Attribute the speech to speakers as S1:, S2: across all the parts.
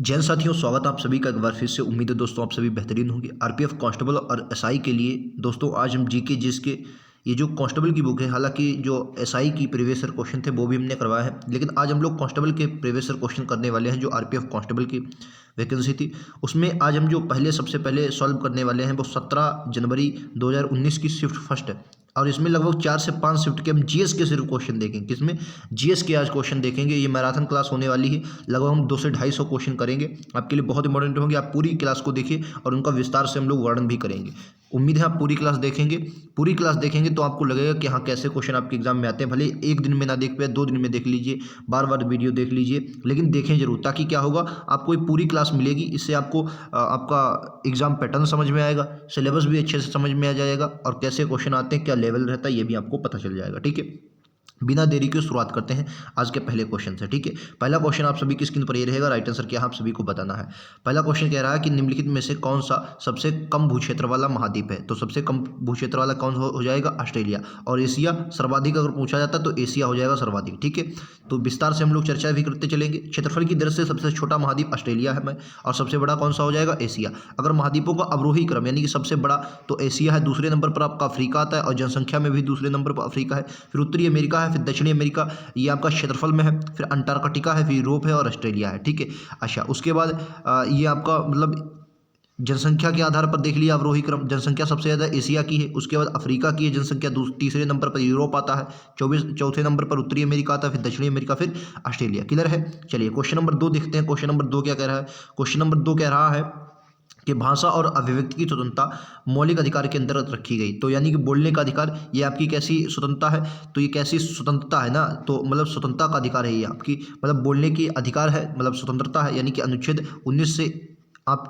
S1: जैन साथियों, स्वागत है आप सभी का एक बार फिर से। उम्मीद है दोस्तों आप सभी बेहतरीन होंगे। आरपीएफ कांस्टेबल और एसआई के लिए दोस्तों आज हम जीके जिसके ये जो कांस्टेबल की बुक है, हालांकि जो एसआई की प्रीवियस ईयर क्वेश्चन थे वो भी हमने करवाया है, लेकिन आज हम लोग कांस्टेबल के प्रीवियस ईयर क्वेश्चन करने वाले हैं। जो आरपीएफ कांस्टेबल की वैकेंसी थी उसमें आज हम जो सबसे पहले सॉल्व करने वाले हैं वो 17 जनवरी 2019 की शिफ्ट फर्स्ट है। और इसमें लगभग 4 से 5 शिफ्ट के हम जीएस के सिर्फ क्वेश्चन देखेंगे। किसमें? जीएस के आज क्वेश्चन देखेंगे। ये मैराथन क्लास होने वाली है, लगभग हम 200 से 250 क्वेश्चन करेंगे। आपके लिए बहुत इंपॉर्टेंट होंगे। आप पूरी क्लास को देखिए और उनका विस्तार से हम लोग वर्णन भी करेंगे। उम्मीद है आप पूरी क्लास देखेंगे। पूरी क्लास देखेंगे तो आपको लगेगा कि हाँ कैसे क्वेश्चन आपके एग्जाम में आते हैं। भले एक दिन में ना देख पाए, 2 दिन में देख लीजिए, बार बार वीडियो देख लीजिए, लेकिन देखें जरूर, ताकि क्या होगा, आपको एक पूरी क्लास मिलेगी। इससे आपको आपका एग्जाम पैटर्न समझ में आएगा, सिलेबस भी अच्छे से समझ में आ जाएगा और कैसे क्वेश्चन आते हैं, क्या लेवल रहता है, ये भी आपको पता चल जाएगा। ठीक है, बिना देरी के शुरुआत करते हैं आज के पहले क्वेश्चन से। ठीक है, पहला क्वेश्चन आप सभी की स्क्रीन पर ये रहेगा। राइट आंसर क्या है आप सभी को बताना है। पहला क्वेश्चन कह रहा है कि निम्नलिखित में से कौन सा सबसे कम भूक्षेत्र वाला महाद्वीप है? तो सबसे कम भूक्षेत्र वाला कौन हो जाएगा? ऑस्ट्रेलिया। और एशिया सर्वाधिक अगर पूछा जाता तो एशिया हो जाएगा सर्वाधिक। ठीक है, तो विस्तार से हम लोग चर्चा भी करते चलेंगे। क्षेत्रफल की दृष्टि से सबसे छोटा महाद्वीप ऑस्ट्रेलिया है और सबसे बड़ा कौन सा हो जाएगा? एशिया। अगर महाद्वीपों का अवरोही क्रम यानी कि सबसे बड़ा तो एशिया है, दूसरे नंबर पर आपका अफ्रीका आता है और जनसंख्या में भी दूसरे नंबर पर अफ्रीका है, फिर उत्तरी अमेरिका है, फिर दक्षिणी अमेरिका, ये आपका क्षेत्रफल में है, फिर अंटार्कटिका है, फिर यूरोप है और ऑस्ट्रेलिया है। ठीक है, अच्छा उसके बाद ये आपका मतलब जनसंख्या के आधार पर देख लिया अवरोही क्रम। जनसंख्या सबसे ज़्यादा एशिया की है, उसके बाद अफ्रीका की है जनसंख्या, तीसरे नंबर पर यूरोप आता है, चौथे नंबर पर उत्तरी अमेरिका आता है, फिर दक्षिणी अमेरिका, फिर ऑस्ट्रेलिया। क्लियर है? चलिए क्वेश्चन नंबर 2 देखते हैं। क्वेश्चन नंबर 2 क्या कह रहा है? क्वेश्चन नंबर 2 कह रहा है कि भाषा और अभिव्यक्ति की स्वतंत्रता मौलिक अधिकार के अंतर्गत रखी गई। तो यानी कि बोलने का अधिकार, ये आपकी कैसी स्वतंत्रता है? तो ये कैसी स्वतंत्रता है ना, तो मतलब स्वतंत्रता का अधिकार है ये आपकी, मतलब बोलने की अधिकार है, मतलब स्वतंत्रता है। यानी कि अनुच्छेद 19 से आप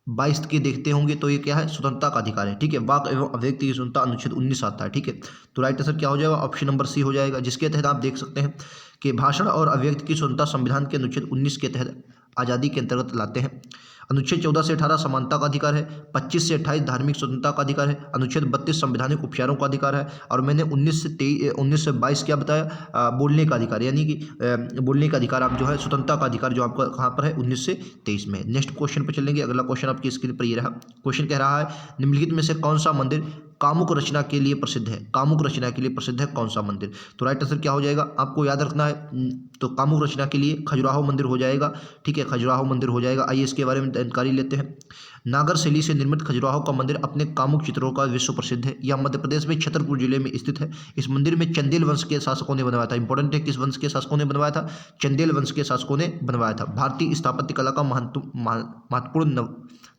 S1: 22 के देखते होंगे तो ये क्या है? स्वतंत्रता का अधिकार है। ठीक है, वाक एवं अभिव्यक्ति की स्वतंत्रता अनुच्छेद 19 आता है। ठीक है, तो राइट आंसर क्या हो जाएगा? ऑप्शन नंबर सी हो जाएगा, जिसके तहत आप देख सकते हैं कि भाषण और अभिव्यक्ति की स्वतंत्रता संविधान के अनुच्छेद 19 के तहत आज़ादी के अंतर्गत लाते हैं। अनुच्छेद 14 से 18 समानता का अधिकार है, 25 से 28 धार्मिक स्वतंत्रता का अधिकार है, अनुच्छेद 32 संवैधानिक उपचारों का अधिकार है, और मैंने 19 से 22 क्या बताया? बोलने का अधिकार, यानी कि बोलने का अधिकार आप जो है स्वतंत्रता का अधिकार जो आपका कहाँ पर है? 19 से 23 में। नेक्स्ट क्वेश्चन पर चलेंगे। अगला क्वेश्चन आपकी स्क्रीन पर ये रहा। क्वेश्चन कह रहा है निम्नलिखित में से कौन सा मंदिर कामुक रचना के लिए प्रसिद्ध है? कामुक रचना के लिए प्रसिद्ध है कौन सा मंदिर? तो राइट आंसर क्या हो जाएगा? आपको याद रखना है, तो कामुक रचना के लिए खजुराहो मंदिर हो जाएगा। ठीक है, खजुराहो मंदिर हो जाएगा। आइए इसके बारे में जानकारी लेते हैं। नागर शैली से निर्मित खजुराहो का मंदिर अपने कामुक चित्रों का विश्व प्रसिद्ध है। यह मध्य प्रदेश में छतरपुर जिले में स्थित है। इस मंदिर में चंदेल वंश के शासकों ने बनवाया था। इंपॉर्टेंट है, किस वंश के शासकों ने बनवाया था? चंदेल वंश के शासकों ने बनवाया था। भारतीय स्थापत्य कला का महत्वपूर्ण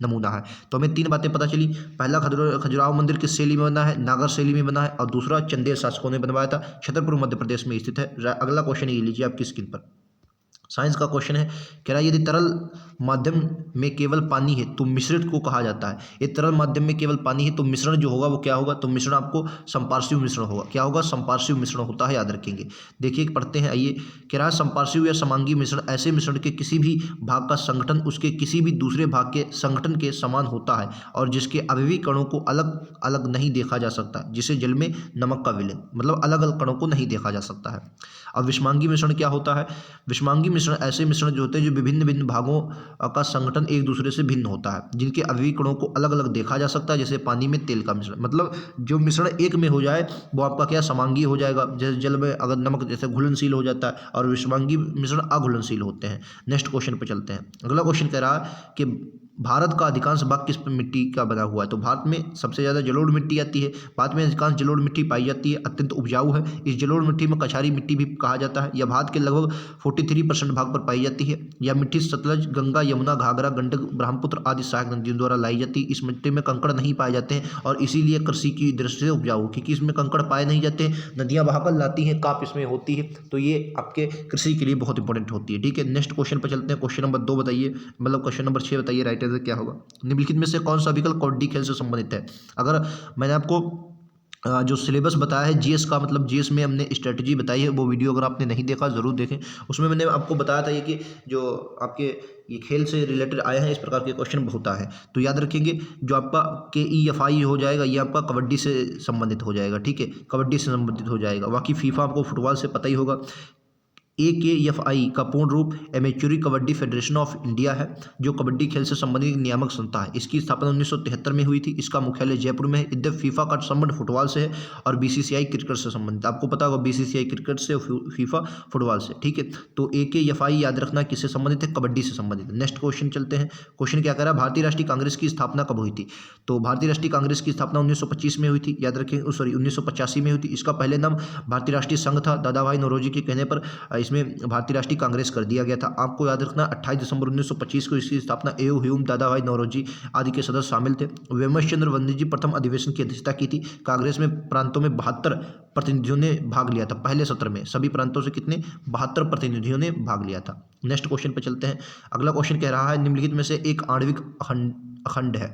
S1: नमूना है। तो हमें 3 बातें पता चली। पहला, खजुराहो मंदिर किस शैली में बना है? नागर शैली में बना है। और दूसरा, चंदेल शासकों ने बनवाया था, छतरपुर मध्य प्रदेश में स्थित है। अगला क्वेश्चन ये लीजिए आपकी स्क्रीन पर। साइंस का क्वेश्चन है, कह रहा है यदि तरल माध्यम में केवल पानी है तो मिश्रित को कहा जाता है। ये तरल माध्यम में केवल पानी है तो मिश्रण जो होगा वो क्या होगा? तो मिश्रण आपको संपार्श्विक मिश्रण होगा। क्या होगा? संपार्श्विक मिश्रण होता है, याद रखेंगे। देखिए पढ़ते हैं, आइए। कह रहा है संपार्श्विक या समांगी मिश्रण ऐसे मिश्रण के किसी भी भाग का संगठन उसके किसी भी दूसरे भाग के संगठन के समान होता है और जिसके अवयवी कणों को अलग अलग नहीं देखा जा सकता, जिसे जल में नमक का विलयन, मतलब अलग अलग कणों को नहीं देखा जा सकता है। अब विषमांगी मिश्रण क्या होता है? विषमांगी मिश्रण ऐसे मिश्रण जो होते हैं जो विभिन्न विभिन्न भागों का संगठन एक दूसरे से भिन्न होता है, जिनके अवयवी कणों को अलग अलग देखा जा सकता है, जैसे पानी में तेल का मिश्रण। मतलब जो मिश्रण एक में हो जाए वो आपका क्या? समांगी हो जाएगा। जैसे जल में अगर नमक जैसे घुलनशील हो जाता है, और विषमांगी मिश्रण अघुलनशील होते हैं। नेक्स्ट क्वेश्चन पर चलते हैं। अगला क्वेश्चन कह रहा है कि भारत का अधिकांश भाग किस मिट्टी का बना हुआ है? तो भारत में सबसे ज़्यादा जलोढ़ मिट्टी आती है। भारत में अधिकांश जलोढ़ मिट्टी पाई जाती है, अत्यंत उपजाऊ है। इस जलोढ़ मिट्टी में कछारी मिट्टी भी कहा जाता है। यह भारत के लगभग 43% भाग पर पाई जाती है। यह मिट्टी सतलज, गंगा, यमुना, घाघरा, गंडक, ब्रह्मपुत्र आदि सहायक नदियों द्वारा लाई जाती है। इस मिट्टी में कंकड़ नहीं पाए जाते हैं और इसीलिए कृषि की दृष्टि से उपजाऊ, क्योंकि इसमें कंकड़ पाए नहीं जाते हैं, नदियाँ बहाकर लाती हैं, काप इसमें होती है, तो ये आपके कृषि के लिए बहुत इंपॉर्टेंट होती है। ठीक है, नेक्स्ट क्वेश्चन पर चलते हैं। क्वेश्चन नंबर 2 बताइए, मतलब क्वेश्चन नंबर 6 बताइए, राइट आंसर क्या होगा? निम्नलिखित में से कौन सा विकल्प कबड्डी खेल से संबंधित है? अगर मैंने आपको जो सिलेबस बताया है जीएस का, मतलब जीएस में हमने स्ट्रेटजी बताई है, वो वीडियो अगर आपने नहीं देखा ज़रूर देखें। उसमें मैंने आपको बताया था ये कि जो आपके ये खेल से रिलेटेड आए हैं इस प्रकार के क्वेश्चन बहुत है, तो याद रखेंगे। जो आपका KEFI हो जाएगा ये आपका कबड्डी से संबंधित हो जाएगा। ठीक है, कबड्डी से संबंधित हो जाएगा। बाकी फीफा आपको फुटबॉल से पता ही होगा। AKFI का पूर्ण रूप amateur kabaddi federation of India है, जो कबड्डी खेल से संबंधित नियामक संस्था है। इसकी स्थापना 1973 में हुई थी। इसका मुख्यालय जयपुर में है। यद्यपि फीफा का संबंध फुटबॉल से है और BCCI क्रिकेट से संबंधित। आपको पता होगा BCCI क्रिकेट से, फीफा फुटबॉल से, ठीक है। तो AKFI याद रखना किससे संबंधित है, कबड्डी से संबंधित। नेक्स्ट क्वेश्चन चलते हैं। क्वेश्चन क्या कह रहा है, भारतीय राष्ट्रीय कांग्रेस की स्थापना कब हुई थी? तो भारतीय राष्ट्रीय कांग्रेस की स्थापना 1925 में हुई थी, याद रखें, सॉरी 1985 में हुई थी। इसका पहले नाम भारतीय राष्ट्रीय संघ था। दादा भाई नौरोजी के कहने पर इसमें भारतीय राष्ट्रीय कांग्रेस कर दिया गया था। आपको याद रखना 28 दिसंबर 1925 को इसकी स्थापना एओ ह्यूम, दादा भाई नौरोजी आदि के सदस्य शामिल थे। वेमस चंद्र वंदे जी प्रथम अधिवेशन की अध्यक्षता की थी। कांग्रेस में प्रांतों में 72 प्रतिनिधियों ने भाग लिया था। पहले सत्र में सभी प्रांतों से कितने, 72 प्रतिनिधियों ने भाग लिया था। नेक्स्ट क्वेश्चन पर चलते हैं। अगला क्वेश्चन कह रहा है, निम्नलिखित में से एक आणविक अखंड है।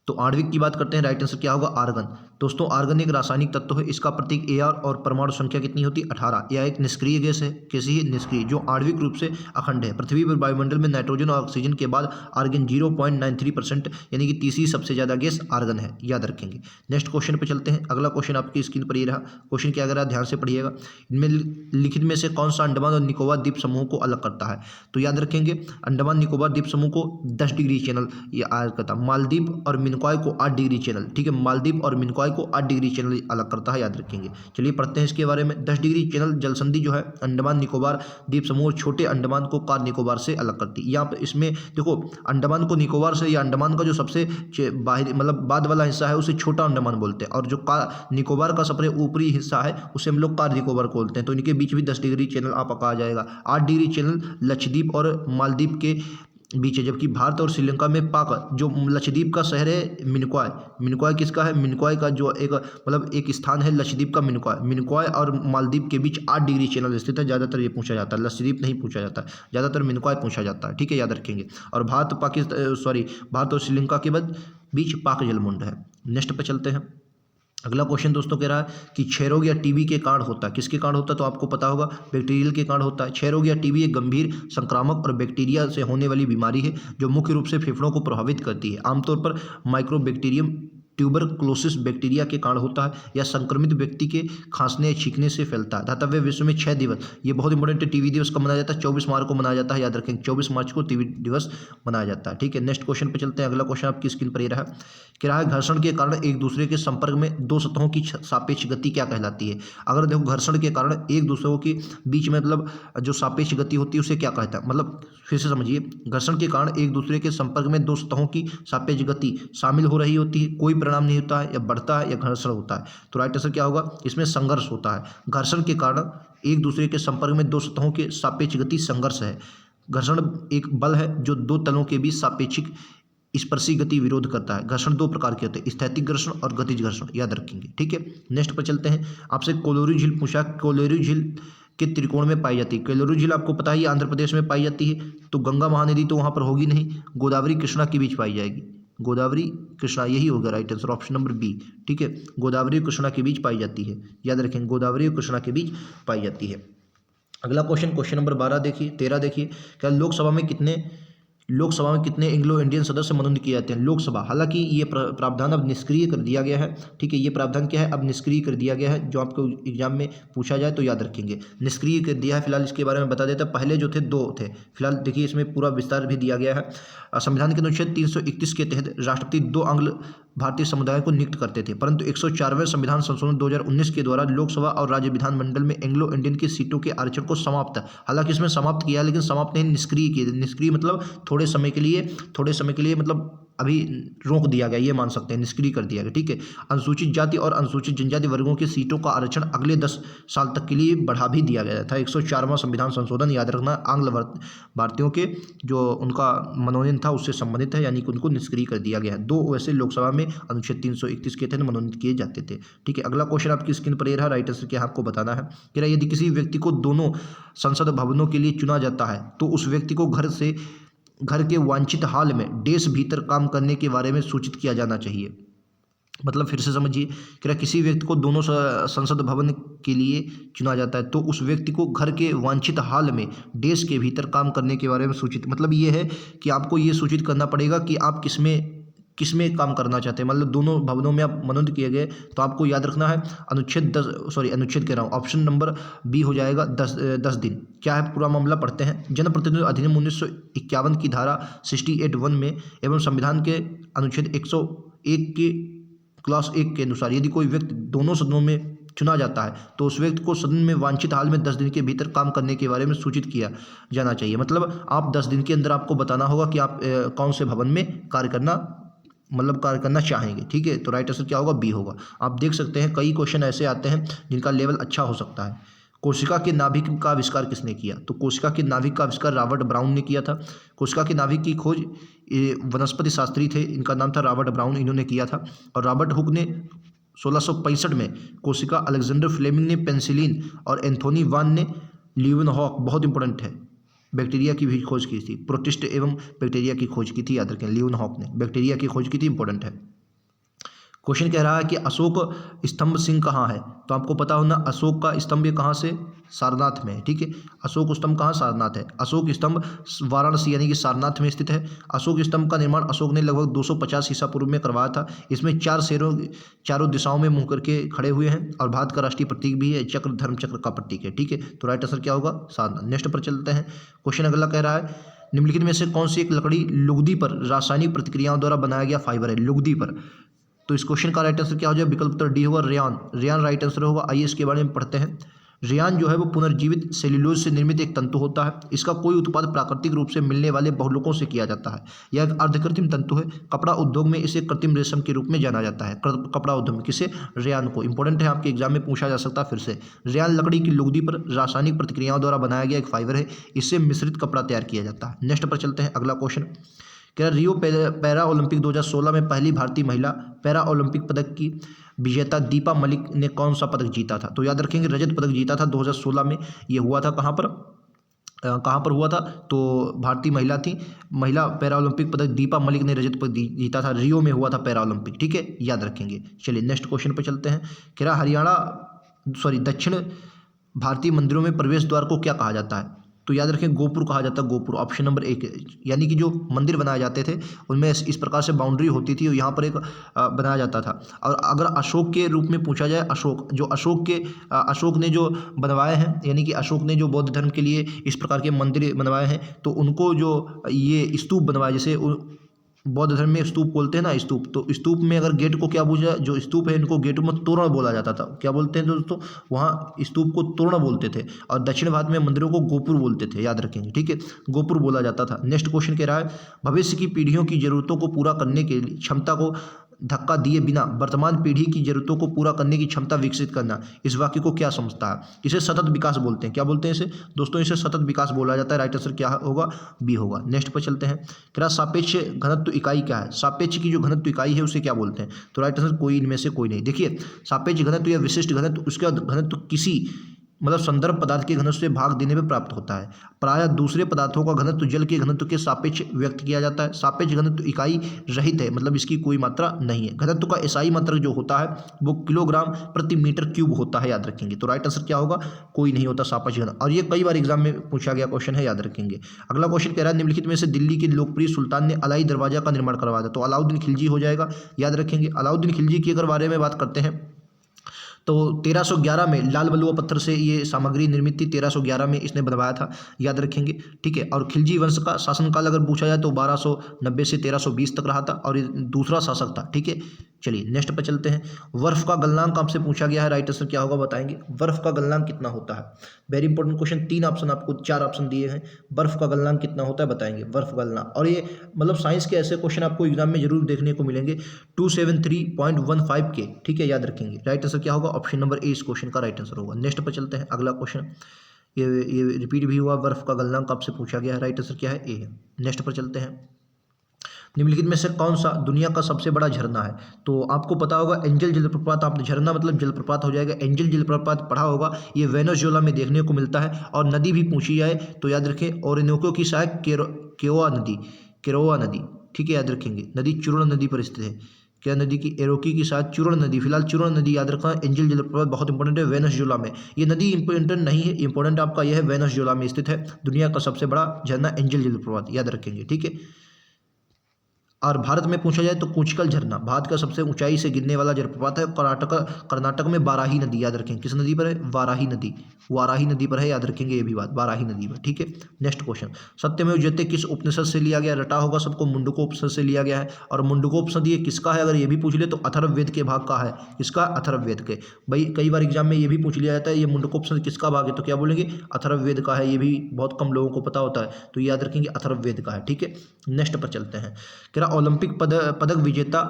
S1: तो आणविक की बात करते हैं, राइट आंसर क्या होगा, आर्गन। दोस्तों आर्गन एक रासायनिक तत्व है। इसका प्रतीक Ar और परमाणु संख्या कितनी होती है, 18। यह एक निष्क्रिय गैस है, कैसी है, निष्क्रिय, जो आणविक रूप से अखंड है। पृथ्वी पर वायुमंडल में नाइट्रोजन और ऑक्सीजन के बाद आर्गन 0.93%, यानी कि तीसरी सबसे ज्यादा गैस आर्गन है, याद रखेंगे। नेक्स्ट क्वेश्चन पे चलते हैं। अगला क्वेश्चन आपकी स्क्रीन पर ये रहा। क्वेश्चन क्या कह ध्यान से पढ़िएगा। इनमें लिखित में से कौन सा अंडमान और निकोबार द्वीप समूह को अलग करता है? तो याद रखेंगे अंडमान निकोबार द्वीप समूह को 10 डिग्री चैनल ये अलग करता है। मालदीव और मिनकॉय को 8 डिग्री चैनल, ठीक है, मालदीव और मिनकॉय को 8 डिग्री चैनल अलग करता है, याद रखेंगे। चलिए पढ़ते हैं इसके बारे में। 10 डिग्री चैनल जलसंधि जो है अंडमान निकोबार द्वीप समूह छोटे अंडमान को कार निकोबार से अलग करती है। यहाँ पर इसमें देखो अंडमान को निकोबार से, या अंडमान का जो सबसे बाहरी मतलब बाद वाला हिस्सा है उसे छोटा अंडमान बोलते हैं, और जो निकोबार का सबसे ऊपरी हिस्सा है उसे हम लोग कार निकोबार बोलते हैं। तो इनके बीच भी 10 डिग्री चैनल आपका आ जाएगा। 8 डिग्री चैनल लक्षद्वीप और मालदीव के बीच है, जबकि भारत और श्रीलंका में पाक, जो लक्षद्वीप का शहर है मिनकॉय, मिनकॉय किसका है, मिनकॉय का जो एक मतलब एक स्थान है लक्षद्वीप का मिनकॉय, मिनकॉय और मालदीव के बीच 8 डिग्री चैनल स्थित है। ज़्यादातर ये पूछा जाता है, लक्षद्वीप नहीं पूछा जाता, ज़्यादातर मिनकॉय पूछा जाता है, ठीक है, याद रखेंगे। और भारत और श्रीलंका के बीच पाक जलमंड है। नेक्स्ट पे चलते हैं। अगला क्वेश्चन दोस्तों कह रहा है कि क्षय रोग या टीबी के कारण होता है, किसके कारण होता है? तो आपको पता होगा बैक्टीरियल के कारण होता है। क्षय रोग या टीबी एक गंभीर संक्रामक और बैक्टीरिया से होने वाली बीमारी है जो मुख्य रूप से फेफड़ों को प्रभावित करती है। आमतौर पर माइक्रोबैक्टीरियम ट्यूबरक्लोसिस बैक्टीरिया के कारण होता है, या संक्रमित व्यक्ति के खांसने या छींकने से फैलता है। दातव्य विश्व में 6 दिवस, ये बहुत इंपॉर्टेंट है, टीबी दिवस कब मनाया जाता है? 24 मार्च को मनाया जाता है, याद रखेंगे 24 मार्च को टीबी दिवस मनाया जाता है, ठीक है। नेक्स्ट क्वेश्चन पे चलते हैं। अगला क्वेश्चन आपकी स्क्रीन पर ये रहा कि घर्षण के कारण एक दूसरे के संपर्क में दो सतहों की सापेक्ष गति क्या कहलाती है? अगर देखो घर्षण के कारण एक दूसरों के बीच में मतलब जो सापेक्ष गति होती है उसे क्या कहता है? मतलब फिर से समझिए, घर्षण के कारण एक दूसरे के संपर्क में दो सतहों की सापेक्ष गति शामिल हो रही होती है, कोई परिणाम नहीं होता है, या बढ़ता है या घर्षण होता है। तो राइट आंसर क्या होगा? इसमें संघर्ष होता है। घर्षण के कारण एक दूसरे के संपर्क में दो सतहों के सापेक्ष गति संघर्ष है। घर्षण एक बल है जो दो तलों के बीच सापेक्षिक स्पर्शी गति विरोध करता है। घर्षण दो प्रकार के होते हैं, स्थैतिक घर्षण और गतिज घर्षण, याद रखेंगे, ठीक है। नेक्स्ट पर चलते हैं। आपसे कोलोरी झील पूछा, कोलोरी झील के त्रिकोण में पाई जाती है। कोलोरी झील आपको पता है ये आंध्र प्रदेश में पाई जाती है। तो गंगा महानदी तो वहाँ पर होगी नहीं, गोदावरी कृष्णा के बीच पाई जाएगी। गोदावरी कृष्णा यही होगा right answer, option number B, ठीक है। गोदावरी और कृष्णा के बीच पाई जाती है, याद रखेंगे, गोदावरी और कृष्णा के बीच पाई जाती है। अगला क्वेश्चन नंबर 13 देखिए, क्या लोकसभा में कितने एंग्लो इंडियन सदस्य मनोनीत किए जाते हैं? लोकसभा, हालांकि ये प्रावधान अब निष्क्रिय कर दिया गया है, ठीक है। ये प्रावधान क्या है? अब निष्क्रिय कर दिया गया है। जो आपको एग्जाम में पूछा जाए तो याद रखेंगे, निष्क्रिय कर दिया है। फिलहाल इसके बारे में बता देता है। पहले जो थे 2 थे, फिलहाल देखिए इसमें पूरा विस्तार भी दिया गया है। संविधान के अनुच्छेद 331 के तहत राष्ट्रपति 2 आंग्ल भारतीय समुदाय को नियुक्त करते थे, परंतु 104वें संविधान संशोधन 2019 के द्वारा लोकसभा और राज्य विधानमंडल में एंग्लो इंडियन की सीटों के आरक्षण को समाप्त, हालांकि इसमें समाप्त किया लेकिन समाप्त नहीं, निष्क्रिय किए। निष्क्रिय मतलब थोड़े समय के लिए मतलब अभी रोक दिया गया, ये मान सकते हैं, निष्क्रिय कर दिया गया, ठीक है। अनुसूचित जाति और अनुसूचित जनजाति वर्गों की सीटों का आरक्षण अगले 10 साल तक के लिए बढ़ा भी दिया गया था। 104वां संविधान संशोधन, याद रखना, आंग्ल भारतीयों के जो उनका मनोनयन था उससे संबंधित है, यानी कि उनको निष्क्रिय कर दिया गया है। 2 वैसे लोकसभा में अनुच्छेद 331 के तहत मनोनीत किए जाते थे, ठीक है। अगला क्वेश्चन आपकी स्क्रीन पर ये रहा, राइट आंसर क्या आपको बताना है कि यदि किसी व्यक्ति को दोनों संसद भवनों के लिए चुना जाता है तो उस व्यक्ति को घर के वांछित हाल में देश भीतर काम करने के बारे में सूचित किया जाना चाहिए। मतलब फिर से समझिए कि किसी व्यक्ति को दोनों संसद भवन के लिए चुना जाता है तो उस व्यक्ति को घर के वांछित हाल में देश के भीतर काम करने के बारे में सूचित, मतलब ये है कि आपको ये सूचित करना पड़ेगा कि आप किस में काम करना चाहते हैं, मतलब दोनों भवनों में आप मनोनीत किए गए, तो आपको याद रखना है अनुच्छेद कह रहा हूँ, ऑप्शन नंबर बी हो जाएगा 10 दिन। क्या है पूरा मामला पढ़ते हैं। जनप्रतिनिधि अधिनियम 1951 की धारा 68(1) में एवं संविधान के अनुच्छेद 101 के क्लास 1 के अनुसार यदि कोई व्यक्ति दोनों सदनों में चुना जाता है तो उस व्यक्ति को सदन में वांछित हाल में 10 दिन के भीतर काम करने के बारे में सूचित किया जाना चाहिए। मतलब आप 10 दिन के अंदर आपको बताना होगा कि आप कौन से भवन में कार्य करना चाहेंगे। ठीक है, तो राइट आंसर क्या होगा, बी होगा। आप देख सकते हैं कई क्वेश्चन ऐसे आते हैं जिनका लेवल अच्छा हो सकता है। कोशिका के नाभिक का आविष्कार किसने किया, तो कोशिका के नाभिक का आविष्कार रॉबर्ट ब्राउन ने किया था। कोशिका के नाभिक की खोज वनस्पति शास्त्री थे, इनका नाम था रॉबर्ट ब्राउन, इन्होंने किया था। और रॉबर्ट हुक ने 1665 में कोशिका, अलेक्जेंडर फ्लेमिंग ने पेंसिलिन और एंथोनी वान ने ल्यूवेनहॉक, बहुत इंपॉर्टेंट है, बैक्टीरिया की भी खोज की थी। प्रोटिस्ट एवं बैक्टीरिया की खोज की थी, याद रखें, ल्यूवेनहॉक ने बैक्टीरिया की खोज की थी, इंपॉर्टेंट है। क्वेश्चन कह रहा है कि अशोक स्तंभ सिंह कहाँ है, तो आपको पता होना अशोक का स्तंभ ये कहाँ से, सारनाथ में है। ठीक है, अशोक स्तंभ कहाँ, सारनाथ है। अशोक स्तंभ वाराणसी यानी कि सारनाथ में स्थित है। अशोक स्तंभ का निर्माण अशोक ने लगभग 250 ईसा पूर्व में करवाया था। इसमें 4 शेरों चारों दिशाओं में मुँह करके खड़े हुए हैं और भारत का राष्ट्रीय प्रतीक भी है, चक्र, धर्म चक्र का प्रतीक है। ठीक है, तो राइट आंसर क्या होगा, सारनाथ। नेक्स्ट पर चलते हैं। क्वेश्चन अगला कह रहा है निम्नलिखित में से कौन सी एक लकड़ी लुगदी पर रासायनिक प्रतिक्रियाओं द्वारा बनाया गया फाइबर है, लुगदी पर। तो इस क्वेश्चन का राइट आंसर क्या हो जाएगा, विकल्प उत्तर डी होगा, रेयान राइट आंसर होगा। आइए इसके बारे में पढ़ते हैं। रेयान जो है वो पुनर्जीवित सेल्यूलोज से निर्मित एक तंतु होता है। इसका कोई उत्पाद प्राकृतिक रूप से मिलने वाले बहुलकों से किया जाता है। यह एक अर्धकृत्रिम तंतु है। कपड़ा उद्योग में इसे कृत्रिम रेशम के रूप में जाना जाता है। कपड़ा उद्योग में किसे, रेयान को। इंपॉर्टेंट है, आपके एग्जाम में पूछा जा सकता है फिर से। रेयान लकड़ी की लुगदी पर रासायनिक प्रतिक्रियाओं द्वारा बनाया गया एक फाइबर है। इससे मिश्रित कपड़ा तैयार किया जाता है। नेक्स्ट पर चलते हैं, अगला क्वेश्चन क्या, रियो पैरा ओलंपिक 2016 में पहली भारतीय महिला पैरा ओलंपिक पदक की विजेता दीपा मलिक ने कौन सा पदक जीता था, तो याद रखेंगे रजत पदक जीता था 2016 में। ये हुआ था कहाँ पर हुआ था, तो भारतीय महिला थी, महिला पैरा ओलंपिक पदक दीपा मलिक ने रजत पदक जीता था, रियो में हुआ था पैरा ओलंपिक। ठीक है, याद रखेंगे। चलिए नेक्स्ट क्वेश्चन पर चलते हैं। दक्षिण भारतीय मंदिरों में प्रवेश द्वार को क्या कहा जाता है, तो याद रखें गोपुर कहा जाता है, गोपुर, ऑप्शन नंबर 1। यानी कि जो मंदिर बनाए जाते थे उनमें इस प्रकार से बाउंड्री होती थी और यहाँ पर एक बनाया जाता था। और अगर अशोक के रूप में पूछा जाए, अशोक ने जो बनवाए हैं, यानी कि अशोक ने जो बौद्ध धर्म के लिए इस प्रकार के मंदिर बनवाए हैं, तो उनको जो ये स्तूप बनवाए, जैसे बौद्ध धर्म में स्तूप बोलते हैं ना, स्तूप, तो स्तूप में अगर गेट को क्या पूछा, जो स्तूप है इनको गेटों में तोरण बोला जाता था। क्या बोलते हैं दोस्तों, वहाँ स्तूप को तोरण बोलते थे। और दक्षिण भारत में मंदिरों को गोपुर बोलते थे, याद रखेंगे। ठीक है, गोपुर बोला जाता था। नेक्स्ट क्वेश्चन कह रहा है भविष्य की पीढ़ियों की जरूरतों को पूरा करने के लिए क्षमता को धक्का दिए बिना वर्तमान पीढ़ी की जरूरतों को पूरा करने की क्षमता विकसित करना, इस वाक्य को क्या समझता है, इसे सतत विकास बोलते हैं। क्या बोलते हैं इसे दोस्तों, इसे सतत विकास बोला जाता है। राइट आंसर क्या होगा, बी होगा। नेक्स्ट पर चलते हैं। क्या सापेक्ष घनत्व इकाई क्या है, सापेक्ष की जो घनत्व इकाई है उसे क्या बोलते हैं, तो राइट आंसर कोई इनमें से कोई नहीं। देखिए सापेक्ष घनत्व या विशिष्ट घनत्व, उसका घनत्व किसी संदर्भ पदार्थ के घनत्व से भाग देने में प्राप्त होता है। प्रायः दूसरे पदार्थों का घनत्व जल के घनत्व के सापेक्ष व्यक्त किया जाता है। सापेक्ष घनत्व इकाई रहित है, मतलब इसकी कोई मात्रा नहीं है। घनत्व का एसआई मात्रक जो होता है वो किलोग्राम प्रति मीटर क्यूब होता है, याद रखेंगे। तो राइट आंसर क्या होगा, कोई नहीं होता सापेक्ष घनत्व, और ये कई बार एग्जाम में पूछा गया क्वेश्चन है, याद रखेंगे। अगला क्वेश्चन कह रहा है निम्नलिखित में से दिल्ली के लोकप्रिय सुल्तान ने अलाई दरवाजा का निर्माण करवाया था, तो अलाउद्दीन खिलजी हो जाएगा, याद रखेंगे। अलाउद्दीन खिलजी की अगर बारे में बात करते हैं तो 1311 में लाल बलुआ पत्थर से ये सामग्री निर्मित थी, 1311 में इसने बनवाया था, याद रखेंगे। ठीक है, और खिलजी वंश का शासनकाल अगर पूछा जाए तो 1290 से 1320 तक रहा था और ये दूसरा शासक था। ठीक है, चलिए नेक्स्ट पर चलते हैं। बर्फ का गलनांक आपसे पूछा गया है, राइट आंसर क्या होगा बताएंगे, बर्फ का गलनांक कितना होता है। वेरी इंपॉर्टेंट क्वेश्चन, 3 ऑप्शन आपको 4 ऑप्शन दिए हैं, बर्फ का गलनांक कितना होता है बताएंगे, बर्फ गलना। और ये साइंस के ऐसे क्वेश्चन आपको एग्जाम में जरूर देखने को मिलेंगे, 273.15 के। ठीक है, याद रखेंगे। राइट आंसर क्या होगा, ऑप्शन नंबर ए इस क्वेश्चन का राइट आंसर होगा। नेक्स्ट पर चलते हैं, अगला क्वेश्चन ये रिपीट भी हुआ, बर्फ का गलनांक आपसे पूछा गया है, राइट आंसर क्या है, ए है। नेक्स्ट पर चलते हैं। निम्नलिखित में से कौन सा दुनिया का सबसे बड़ा झरना है, तो आपको पता होगा एंजल जलप्रपात, आप झरना मतलब जलप्रपात हो जाएगा, एंजल जलप्रपात पढ़ा होगा, ये वेनेजुएला में देखने को मिलता है। और नदी भी पूछी जाए तो याद रखें ओरिनोको की सहायक केरोआ नदी। ठीक है, याद रखेंगे। नदी चूर्ण नदी पर स्थित है, क्या नदी की, एरोकी की साथ चूर्ण नदी, फिलहाल चूर्ण नदी याद रखना। एंजल जलप्रपात बहुत इंपॉर्टेंट है, वेनेजुएला में। ये नदी इंपॉर्टेंट नहीं है, इंपॉर्टेंट आपका यह है वेनेजुएला में स्थित है दुनिया का सबसे बड़ा झरना एंजल जलप्रपात, याद रखेंगे। ठीक है, और भारत में पूछा जाए तो कुंचिकल झरना भारत का सबसे ऊंचाई से गिरने वाला जलप्रपात है। कर्नाटक में वाराही नदी, याद रखेंगे किस नदी पर है, वाराही नदी पर है, याद रखेंगे ये भी बात, वाराही नदी पर। ठीक है, नेक्स्ट क्वेश्चन, सत्यमेव जयते किस उपनिषद से लिया गया, रटा होगा सबको, मुंडकोपनिषद से लिया गया है। और मुंडकोपनिषद ये किसका है, अगर ये भी पूछ ले तो अथर्ववेद के भाग का है। किसका, अथर्ववेद के। भाई कई बार एग्जाम में ये भी पूछ लिया जाता है ये मुंडकोपनिषद किसका भाग है, तो क्या बोलेंगे, अथर्ववेद का है। ये भी बहुत कम लोगों को पता होता है, तो याद रखेंगे अथर्ववेद का है। ठीक है, नेक्स्ट पर चलते हैं। कह रहा ओलंपिक पदक विजेता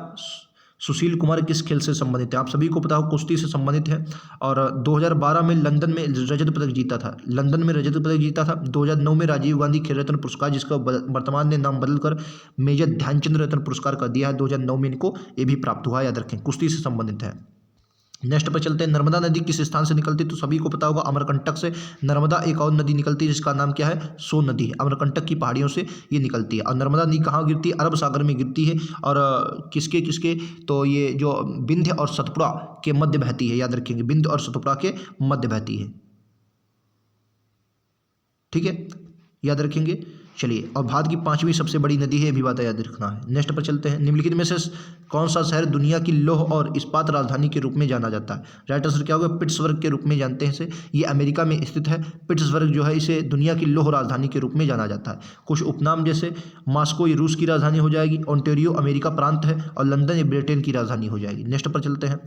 S1: सुशील कुमार किस खेल से संबंधित है, आप सभी को पता हो कुश्ती से संबंधित है। और 2012 में लंदन में रजत पदक जीता था, 2009 में राजीव गांधी खेल रत्न पुरस्कार, जिसका वर्तमान में नाम बदलकर मेजर ध्यानचंद रत्न पुरस्कार कर दिया है, 2009 में इनको ये भी प्राप्त हुआ, याद रखें, कुश्ती से संबंधित है। नेक्स्ट पर चलते हैं, नर्मदा नदी किस स्थान से निकलती है, तो सभी को पता होगा अमरकंटक से नर्मदा एक और नदी निकलती है जिसका नाम क्या है, सोन नदी है। अमरकंटक की पहाड़ियों से ये निकलती है। और नर्मदा नदी कहाँ गिरती है, अरब सागर में गिरती है। और किसके किसके, तो ये जो विंध्य और सतपुड़ा के मध्य बहती है, याद रखेंगे, विंध्य और सतपुड़ा के मध्य बहती है। ठीक है, याद रखेंगे। चलिए, और भारत की 5वीं सबसे बड़ी नदी है, ये भी बात याद रखना है। नेक्स्ट पर चलते हैं, निम्नलिखित में से कौन सा शहर दुनिया की लौह और इस्पात राजधानी के रूप में जाना जाता है, राइट आंसर क्या होगा, पिट्सबर्ग के रूप में जानते हैं इसे। ये अमेरिका में स्थित है, पिट्सबर्ग जो है इसे दुनिया की लौह राजधानी के रूप में जाना जाता है। कुछ उपनाम जैसे मॉस्को ये रूस की राजधानी हो जाएगी, ओंटारियो अमेरिका प्रांत है, और लंदन ये ब्रिटेन की राजधानी हो जाएगी। नेक्स्ट पर चलते हैं,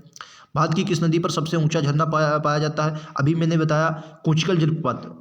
S1: भारत की किस नदी पर सबसे ऊंचा झरना पाया जाता है, अभी मैंने बताया कुंचिकल जलप्रपात,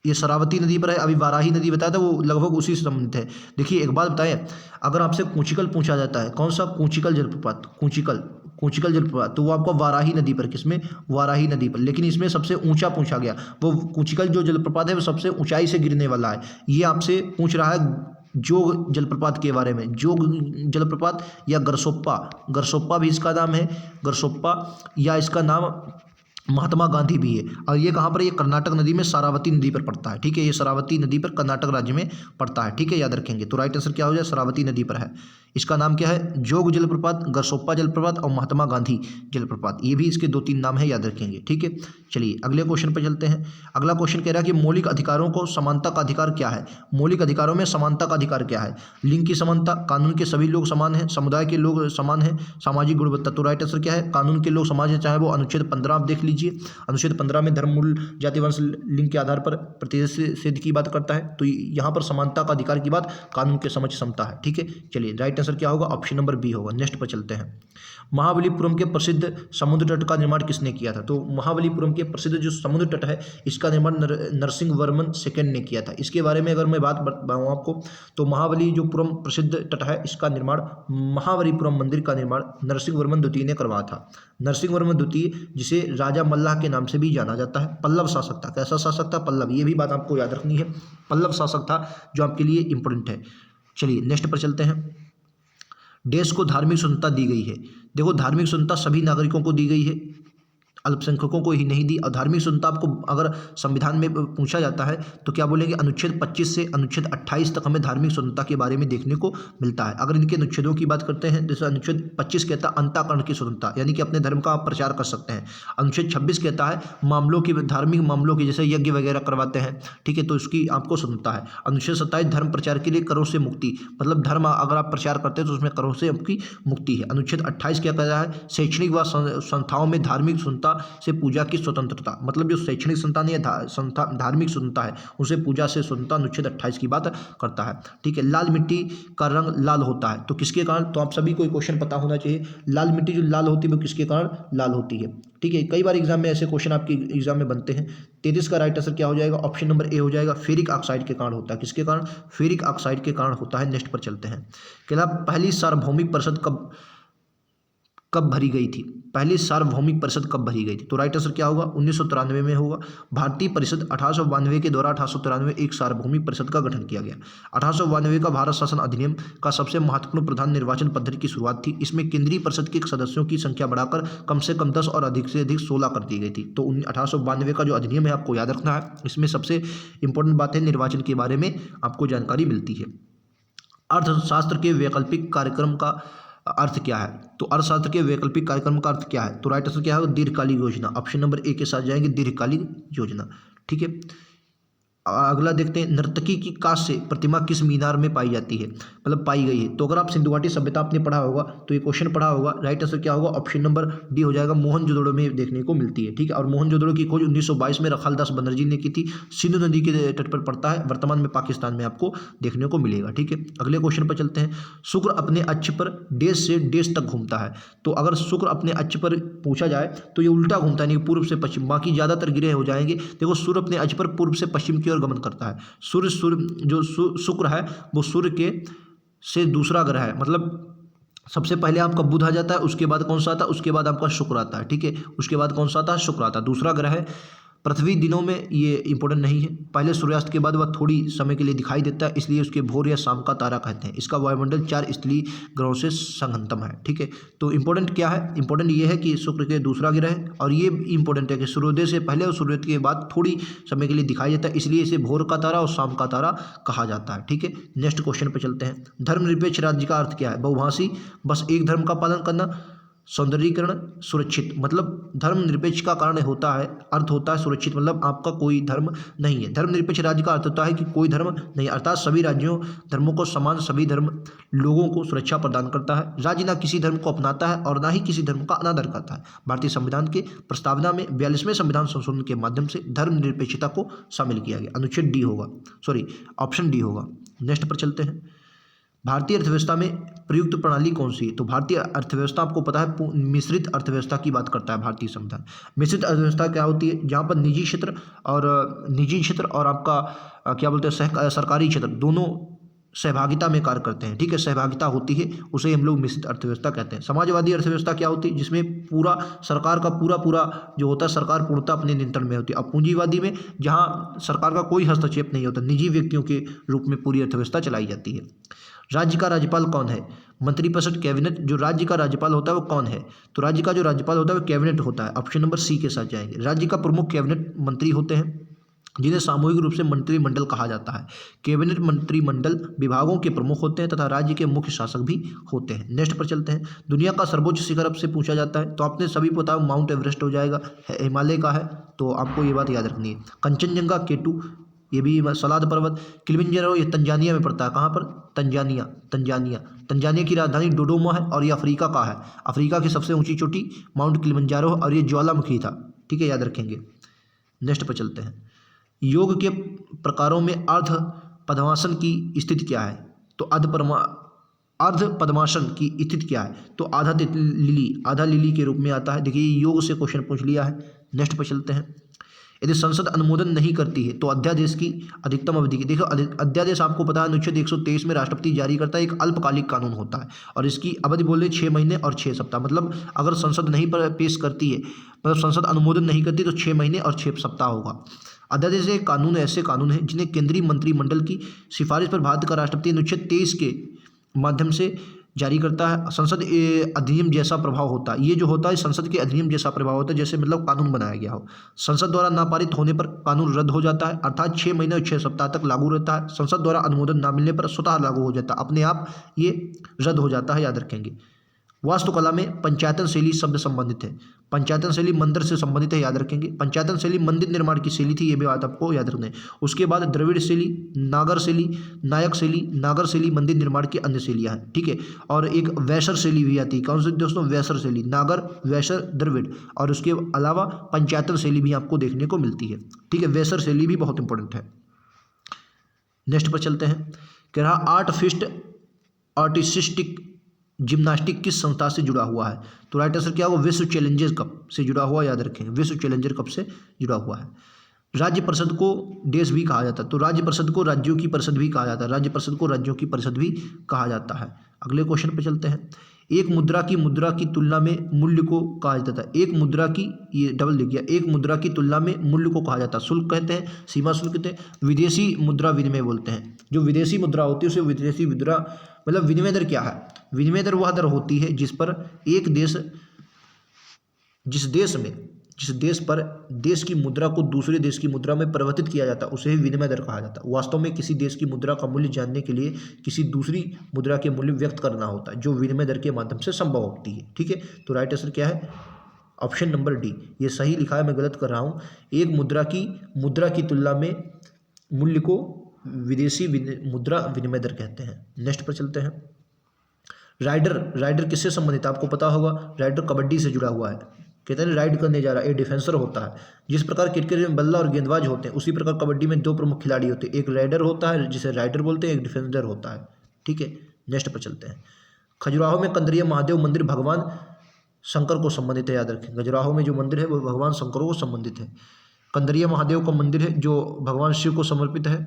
S1: ये शरावती नदी पर है। अभी वाराही नदी बताया था, वो लगभग उसी से संबंधित है। देखिए एक बात बताएं, अगर आपसे कुंचिकल पूछा जाता है, कौन सा कुंचिकल जलप्रपात, कुंचिकल जलप्रपात, तो वो आपको वाराही नदी पर, किसमें, वाराही नदी पर। लेकिन इसमें सबसे ऊंचा पूछा गया, वो कुंचिकल जो जलप्रपात है वो सबसे ऊंचाई से गिरने वाला है। ये आपसे पूछ रहा है जोग जलप्रपात के बारे में, जोग जलप्रपात या गरसोप्पा भी इसका नाम है, गरसोप्पा, या इसका नाम महात्मा गांधी भी है। और ये कहाँ पर, ये कर्नाटक नदी में शरावती नदी पर पड़ता है। ठीक है, ये शरावती नदी पर कर्नाटक राज्य में पड़ता है। ठीक है, याद रखेंगे। तो राइट आंसर क्या हो जाए, शरावती नदी पर है। इसका नाम क्या है, जोग जलप्रपात, गरसोप्पा जलप्रपात और महात्मा गांधी जलप्रपात, ये भी इसके 2-3 नाम है, याद रखेंगे। ठीक है, चलिए अगले क्वेश्चन पर चलते हैं। अगला क्वेश्चन कह रहा है कि मौलिक अधिकारों को समानता का अधिकार क्या है, मौलिक अधिकारों में समानता का अधिकार क्या है, लिंग की समानता, कानून के सभी लोग समान हैं, समुदाय के लोग समान हैं, सामाजिक गुणवत्ता। तो राइट आंसर क्या है, कानून के लोग समान है, चाहे वो अनुच्छेद 15 आप देख लीजिए, अनुच्छेद 15 में धर्म, मूल, जाति, वंश, लिंग के आधार पर प्रतिषेध की बात करता है। तो यहाँ पर समानता का अधिकार की बात कानून के समक्ष समता है। ठीक है, चलिए राइट आंसर क्या होगा, ऑप्शन नंबर बी होगा। नेक्स्ट पर चलते हैं, महाबलीपुरम के प्रसिद्ध समुद्र तट का निर्माण किसने किया था, तो महाबलीपुरम के प्रसिद्ध जो समुद्र तट है इसका निर्माण नरसिंह वर्मन सेकंड ने किया था। इसके बारे में अगर मैं बात बताऊँ आपको, तो महाबली जो पुरम प्रसिद्ध तट है इसका निर्माण, महाबलीपुरम मंदिर का निर्माण नरसिंह वर्मन द्वितीय ने करवाया था। नरसिंह वर्मन द्वितीय, जिसे राजा मल्लाह के नाम से भी जाना जाता है, पल्लव शासक था। कैसा शासक था, पल्लव, ये भी बात आपको याद रखनी है, पल्लव शासक था, जो आपके लिए इंपॉर्टेंट है। चलिए नेक्स्ट पर चलते हैं, देश को धार्मिक स्वतंत्रता दी गई है। देखो धार्मिक स्वतंत्रता सभी नागरिकों को दी गई है, अल्पसंख्यकों को ही नहीं दी। और धार्मिक स्वतंत्रता आपको अगर संविधान में पूछा जाता है तो क्या बोलेंगे, अनुच्छेद 25 से अनुच्छेद 28 तक हमें धार्मिक स्वतंत्रता के बारे में देखने को मिलता है। अगर इनके अनुच्छेदों की बात करते हैं, जैसे अनुच्छेद 25 कहता है अंतःकरण की स्वतंत्रता, यानी कि अपने धर्म का आप प्रचार कर सकते हैं। अनुच्छेद 26 कहता है मामलों की, धार्मिक मामलों की, जैसे यज्ञ वगैरह करवाते हैं, ठीक है, तो इसकी आपको स्वतंत्रता है। अनुच्छेद 27 धर्म प्रचार के लिए करों से मुक्ति, मतलब धर्म अगर आप प्रचार करते हैं तो उसमें करों से आपकी मुक्ति है। अनुच्छेद 28 क्या कह रहा है, शैक्षणिक व संस्थाओं में धार्मिक स्वतंत्रता से पूजा की स्वतंत्रता, मतलब जो शैक्षणिक संस्थान या धार्मिक स्वतंत्रता है उसे पूजा से स्वतंत्रता अनुच्छेद 28 की बात करता है। ठीक है, लाल मिट्टी का रंग लाल होता है, तो किसके कारण, तो आप सभी को क्वेश्चन पता होना चाहिए, लाल मिट्टी जो लाल होती है वो किसके कारण लाल होती है। ठीक है, कई बार एग्जाम में ऐसे क्वेश्चन आपके एग्जाम में बनते हैं। 33 का राइट आंसर क्या हो जाएगा, ऑप्शन नंबर ए हो जाएगा, फेरिक ऑक्साइड के कारण होता है। किसके कारण, फेरिक ऑक्साइड के कारण होता है। नेक्स्ट पर चलते हैं, क्या पहली सार्वभौमिक परिषद कब भरी गई थी, पहली सार्वभौमिक परिषद कब भरी गई थी, तो राइट आंसर क्या होगा, 1993 में होगा। भारतीय परिषद 1892 के द्वारा 1893 में एक सार्वभौमिक परिषद का गठन किया गया। 1892 का भारत शासन अधिनियम का सबसे महत्वपूर्ण प्रधान निर्वाचन पद्धति की शुरुआत थी। इसमें केंद्रीय परिषद के सदस्यों की संख्या बढ़ाकर कम से कम 10 और अधिक से अधिक 16 कर दी गई थी। तो 1892 का जो अधिनियम है आपको याद रखना है। इसमें सबसे इंपॉर्टेंट बात है निर्वाचन के बारे में आपको जानकारी मिलती है। अर्थशास्त्र के वैकल्पिक कार्यक्रम का अर्थ क्या है, तो अर्थशास्त्र के वैकल्पिक कार्यक्रम का अर्थ क्या है, तो राइट आंसर क्या है, दीर्घकालिक योजना। ऑप्शन नंबर ए के साथ जाएंगे, दीर्घकालिक योजना। ठीक है, अगला देखते हैं, नर्तकी की कांस्य से प्रतिमा किस मीनार में पाई जाती है, मतलब पाई गई है। तो अगर आप सिंधु घाटी सभ्यता आपने पढ़ा होगा तो ये क्वेश्चन पढ़ा होगा, राइट आंसर क्या होगा, ऑप्शन नंबर डी हो जाएगा, मोहनजोदड़ो में देखने को मिलती है। ठीक है, और मोहनजोदड़ो की खोज 1922 में रखालदास बनर्जी ने की थी, सिंधु नदी के तट पर पड़ता है, वर्तमान में पाकिस्तान में आपको देखने को मिलेगा। ठीक है, अगले क्वेश्चन पर चलते हैं, शुक्र अपने अक्ष पर देश से देश तक घूमता है। तो अगर शुक्र अपने अक्ष पर पूछा जाए तो ये उल्टा घूमता है, नहीं पूर्व से पश्चिम, बाकी ज़्यादातर गिरे हो जाएंगे। देखो सूर्य अपने अक्ष पर पूर्व से पश्चिम की ओर गमन करता है। सूर्य जो शुक्र है वो सूर्य के से दूसरा ग्रह है, मतलब सबसे पहले आपका बुध आ जाता है, उसके बाद कौन सा आता है, उसके बाद आपका शुक्र आता है। ठीक है, उसके बाद कौन सा आता है, शुक्र आता है, दूसरा ग्रह है। पृथ्वी दिनों में ये इंपॉर्टेंट नहीं है, पहले सूर्यास्त के बाद वह थोड़ी समय के लिए दिखाई देता है, इसलिए उसके भोर या शाम का तारा कहते हैं। इसका वायुमंडल 4 स्थलीय ग्रहों से संघनतम है। ठीक है, तो इंपॉर्टेंट क्या है, इंपॉर्टेंट ये है कि शुक्र के दूसरा ग्रह है, और ये इंपॉर्टेंट है कि सूर्योदय से पहले और सूर्योदय के बाद थोड़ी समय के लिए दिखाई देता है, इसलिए इसे भोर का तारा और शाम का तारा कहा जाता है। ठीक है, नेक्स्ट क्वेश्चन पर चलते हैं, धर्मनिरपेक्ष राज्य का अर्थ क्या है, बहुभाषी, बस एक धर्म का पालन करना, सौंदर्यीकरण, सुरक्षित, मतलब धर्मनिरपेक्ष का कारण होता है, अर्थ होता है सुरक्षित, मतलब आपका कोई धर्म नहीं है। धर्मनिरपेक्ष राज्य का अर्थ होता है कि कोई धर्म नहीं, अर्थात सभी राज्यों धर्मों को समान, सभी धर्म लोगों को सुरक्षा प्रदान करता है। राज्य ना किसी धर्म को अपनाता है और ना ही किसी धर्म का अनादर करता है। भारतीय संविधान के प्रस्तावना में 42वें संविधान संशोधन के माध्यम से धर्मनिरपेक्षता को शामिल किया गया। अनुच्छेद डी होगा, सॉरी ऑप्शन डी होगा। नेक्स्ट पर चलते हैं, भारतीय अर्थव्यवस्था में प्रयुक्त प्रणाली कौन सी है। तो भारतीय अर्थव्यवस्था आपको पता है मिश्रित अर्थव्यवस्था की बात करता है भारतीय संविधान। मिश्रित अर्थव्यवस्था क्या होती है, जहाँ पर निजी क्षेत्र और आपका क्या बोलते हैं सरकारी क्षेत्र दोनों सहभागिता में कार्य करते हैं। ठीक है, सहभागिता होती है, उसे हम लोग मिश्रित अर्थव्यवस्था कहते हैं। समाजवादी अर्थव्यवस्था क्या होती है, जिसमें पूरा सरकार का पूरा जो होता है, सरकार पूर्णतः अपने नियंत्रण में होती है। अब पूंजीवादी में जहाँ सरकार का कोई हस्तक्षेप नहीं होता, निजी व्यक्तियों के रूप में पूरी अर्थव्यवस्था चलाई जाती है। राज्य का राज्यपाल कौन है, मंत्रिपरिषद, कैबिनेट। जो राज्य का राज्यपाल होता है वो कौन है, तो राज्य का जो राज्यपाल होता है वो कैबिनेट होता है, ऑप्शन नंबर सी के साथ जाएंगे। राज्य का प्रमुख कैबिनेट मंत्री होते हैं, जिन्हें सामूहिक रूप से मंत्रिमंडल कहा जाता है। कैबिनेट मंत्रिमंडल विभागों के प्रमुख होते हैं तथा राज्य के मुख्य शासक भी होते हैं। नेक्स्ट पर चलते हैं, दुनिया का सर्वोच्च शिखर अब से पूछा जाता है, तो आपने सभी पता माउंट एवरेस्ट हो जाएगा, हिमालय का है, तो आपको ये बात याद रखनी है। कंचनजंगा, केटू, ये भी सलाद पर्वत, किलिमंजारो ये तंजानिया में पड़ता है, कहाँ पर, तंजानिया की राजधानी डोडोमा है, और ये अफ्रीका का है। अफ्रीका की सबसे ऊंची चोटी माउंट किलिमंजारो, और ये ज्वालामुखी था। ठीक है, याद रखेंगे। नेक्स्ट पर चलते हैं, योग के प्रकारों में अर्ध पद्मासन की स्थिति क्या है, तो अर्ध पद्मासन की स्थिति क्या है, तो आधा लिली के रूप में आता है। देखिए योग से क्वेश्चन पूछ लिया है। नेक्स्ट पर चलते हैं, यदि संसद अनुमोदन नहीं करती है तो अध्यादेश की अधिकतम अवधि की, देखो अध्यादेश आपको पता है अनुच्छेद 123 में राष्ट्रपति जारी करता है, एक अल्पकालिक कानून होता है, और इसकी अवधि बोले 6 महीने और 6 सप्ताह, मतलब अगर संसद नहीं पेश करती है, मतलब संसद अनुमोदन नहीं करती तो 6 महीने और 6 सप्ताह होगा। अध्यादेश एक कानून ऐसे कानून हैं जिन्हें केंद्रीय मंत्रिमंडल की सिफारिश पर भारत का राष्ट्रपति अनुच्छेद 23 के माध्यम से जारी करता है। संसद अधिनियम जैसा प्रभाव होता है, ये जो होता है संसद के अधिनियम जैसा प्रभाव होता है, जैसे मतलब कानून बनाया गया हो। संसद द्वारा ना पारित होने पर कानून रद्द हो जाता है, अर्थात 6 महीने और 6 सप्ताह तक लागू रहता है। संसद द्वारा अनुमोदन ना मिलने पर स्वतः लागू हो जाता है, अपने आप ये रद्द हो जाता है, याद रखेंगे। वास्तुकला में पंचायतन शैली शब्द संबंधित है, पंचायतन शैली मंदिर से संबंधित है, याद रखेंगे। पंचायतन शैली मंदिर निर्माण की शैली थी, ये भी बात आपको याद रखना है। उसके बाद द्रविड़ शैली, नागर शैली, नायक शैली, नागर शैली मंदिर निर्माण की अन्य शैलियाँ हैं। ठीक है, और एक वैसर शैली भी आती है, कौन सी दोस्तों, वैसर शैली, नागर, वैसर, द्रविड़, और उसके अलावा पंचायतन शैली भी आपको देखने को मिलती है। ठीक है, वैसर शैली भी बहुत इंपॉर्टेंट है। नेक्स्ट पर चलते हैं, कह रहा आर्ट फिस्ट आर्टिस्टिक जिम्नास्टिक किस संस्था से जुड़ा हुआ है, तो राइट आंसर क्या होगा, विश्व चैलेंजर्स कप से जुड़ा हुआ, याद रखेंगे, विश्व चैलेंजर कप से जुड़ा हुआ है। राज्य परिषद को देश भी कहा जाता है, तो राज्य परिषद को राज्यों की परिषद भी कहा जाता है, राज्य परिषद को राज्यों की परिषद भी कहा जाता है। अगले क्वेश्चन पे चलते हैं, एक मुद्रा की तुलना में मूल्य को कहा जाता है, एक मुद्रा की, ये डबल लिख गया, एक मुद्रा की तुलना में मूल्य को कहा जाता है, शुल्क कहते हैं, सीमा शुल्क कहते हैं, विदेशी मुद्रा विनिमय बोलते हैं। जो विदेशी मुद्रा होती है उसे विदेशी मुद्रा, मतलब विनिमय दर क्या है, विनिमय दर वह दर होती है जिस पर एक देश, जिस देश पर देश की मुद्रा को दूसरे देश की मुद्रा में परिवर्तित किया जाता है उसे ही विनिमय दर कहा जाता है। वास्तव में किसी देश की मुद्रा का मूल्य जानने के लिए किसी दूसरी मुद्रा के मूल्य व्यक्त करना होता है, जो विनिमय दर के माध्यम से संभव होती है। ठीक है, तो राइट आंसर क्या है, ऑप्शन नंबर डी। ये सही लिखा है, मैं गलत कर रहा हूँ। एक मुद्रा की तुलना में मूल्य को विदेशी मुद्रा विनिमय दर कहते हैं। नेक्स्ट पर चलते हैं। राइडर किससे संबंधित है? आपको पता होगा राइडर कबड्डी से जुड़ा हुआ है। कहते हैं राइड करने जा रहा है, एक डिफेंसर होता है। जिस प्रकार क्रिकेट में बल्ला और गेंदबाज होते हैं, उसी प्रकार कबड्डी में दो प्रमुख खिलाड़ी होते हैं, एक राइडर होता है जिसे राइडर बोलते हैं, एक डिफेंडर होता है। ठीक है, नेक्स्ट पर चलते हैं। खजुराहो में कंदरिया महादेव मंदिर भगवान शंकर को संबंधित है, याद रखें। खजुराहो में जो मंदिर है वो भगवान शंकर को संबंधित है। कंदरिया महादेव का मंदिर है जो भगवान शिव को समर्पित है।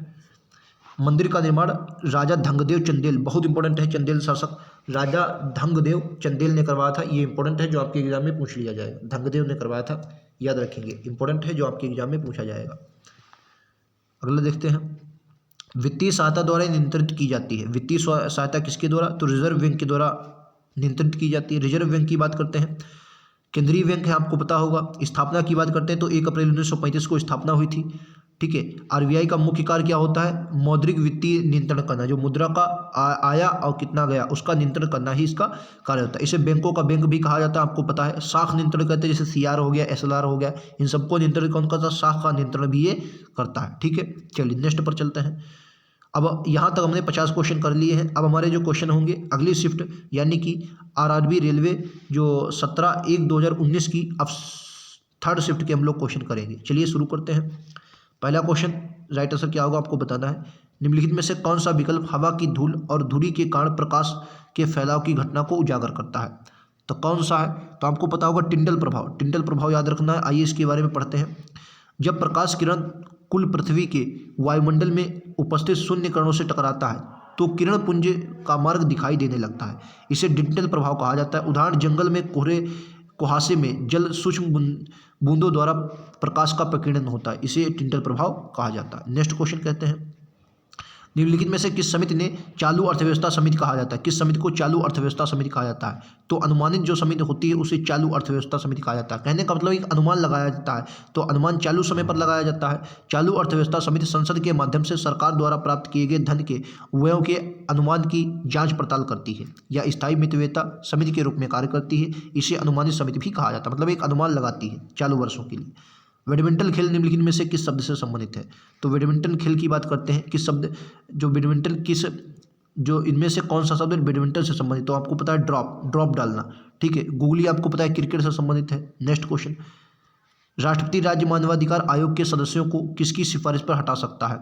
S1: मंदिर का निर्माण राजा धंगदेव चंदेल, बहुत इंपॉर्टेंट है, चंदेल शासक राजा धंगदेव चंदेल ने करवाया था। ये इंपॉर्टेंट है, जो आपके एग्जाम में पूछ लिया जाएगा। धंगदेव ने करवाया था, याद रखेंगे, इंपॉर्टेंट है, जो आपके एग्जाम में पूछा जाएगा। अगला देखते हैं। वित्तीय सहायता द्वारा नियंत्रित की जाती है। वित्तीय सहायता किसके द्वारा? तो रिजर्व बैंक के द्वारा नियंत्रित की जाती है। रिजर्व बैंक की बात करते हैं, केंद्रीय बैंक है, आपको पता होगा। स्थापना की बात करते हैं तो 1 अप्रैल 1935 को स्थापना हुई थी। ठीक है, आरबीआई का मुख्य कार्य क्या होता है? मौद्रिक वित्तीय नियंत्रण करना, जो मुद्रा का आया और कितना गया उसका नियंत्रण करना ही इसका कार्य होता है। इसे बैंकों का बैंक भी कहा जाता है, आपको पता है। शाख नियंत्रण करते हैं, जैसे सीआर हो गया, एसएलआर हो गया, इन सबको नियंत्रण कौन करता है? शाख का नियंत्रण भी ये करता है। ठीक है, चलिए नेक्स्ट पर चलते हैं। अब यहाँ तक हमने 50 क्वेश्चन कर लिए हैं। अब हमारे जो क्वेश्चन होंगे अगली शिफ्ट यानी कि आरआरबी रेलवे जो 17/1/2019 की अब थर्ड शिफ्ट के हम लोग क्वेश्चन करेंगे। चलिए शुरू करते हैं। पहला क्वेश्चन राइट आंसर क्या होगा आपको बताना है। निम्नलिखित में से कौन सा विकल्प हवा की धूल और धुरी के कारण प्रकाश के फैलाव की घटना को उजागर करता है? तो कौन सा है? तो आपको पता होगा टिंडल प्रभाव। टिंडल प्रभाव याद रखना है, आइए इसके बारे में पढ़ते हैं। जब प्रकाश किरण कुल पृथ्वी के वायुमंडल में उपस्थित शून्य किरणों से टकराता है तो किरण पुंज का मार्ग दिखाई देने लगता है। इसे टिंडल प्रभाव कहा जाता है। उदाहरण जंगल में कुहासे में जल सूक्ष्म बूंदों द्वारा प्रकाश का प्रकीर्णन होता है, इसे टिंडल प्रभाव कहा जाता है। नेक्स्ट क्वेश्चन कहते हैं, निम्नलिखित में से किस समिति ने चालू अर्थव्यवस्था समिति कहा जाता है? किस समिति को चालू अर्थव्यवस्था समिति कहा जाता है? तो अनुमानित जो समिति होती है उसे चालू अर्थव्यवस्था समिति कहा जाता है। कहने का मतलब एक अनुमान लगाया जाता है, तो अनुमान चालू समय पर लगाया जाता है। चालू अर्थव्यवस्था समिति संसद के माध्यम से सरकार द्वारा प्राप्त किए गए धन के व्ययों के अनुमान की जांच पड़ताल करती है या स्थायी मितव्ययता समिति के रूप में कार्य करती है। इसे अनुमानित समिति भी कहा जाता है, मतलब एक अनुमान लगाती है चालू वर्षों के लिए। बैडमिंटन खेल निम्नलिखित में से किस शब्द से संबंधित है? तो बैडमिंटन खेल की बात करते हैं, किस शब्द, जो बैडमिंटन किस, जो इनमें से कौन सा शब्द बैडमिंटन से संबंधित? तो आपको पता है ड्रॉप डालना। ठीक है, गुगली आपको पता है क्रिकेट से संबंधित है। नेक्स्ट क्वेश्चन, राष्ट्रपति राज्य मानवाधिकार आयोग के सदस्यों को किसकी सिफारिश पर हटा सकता है?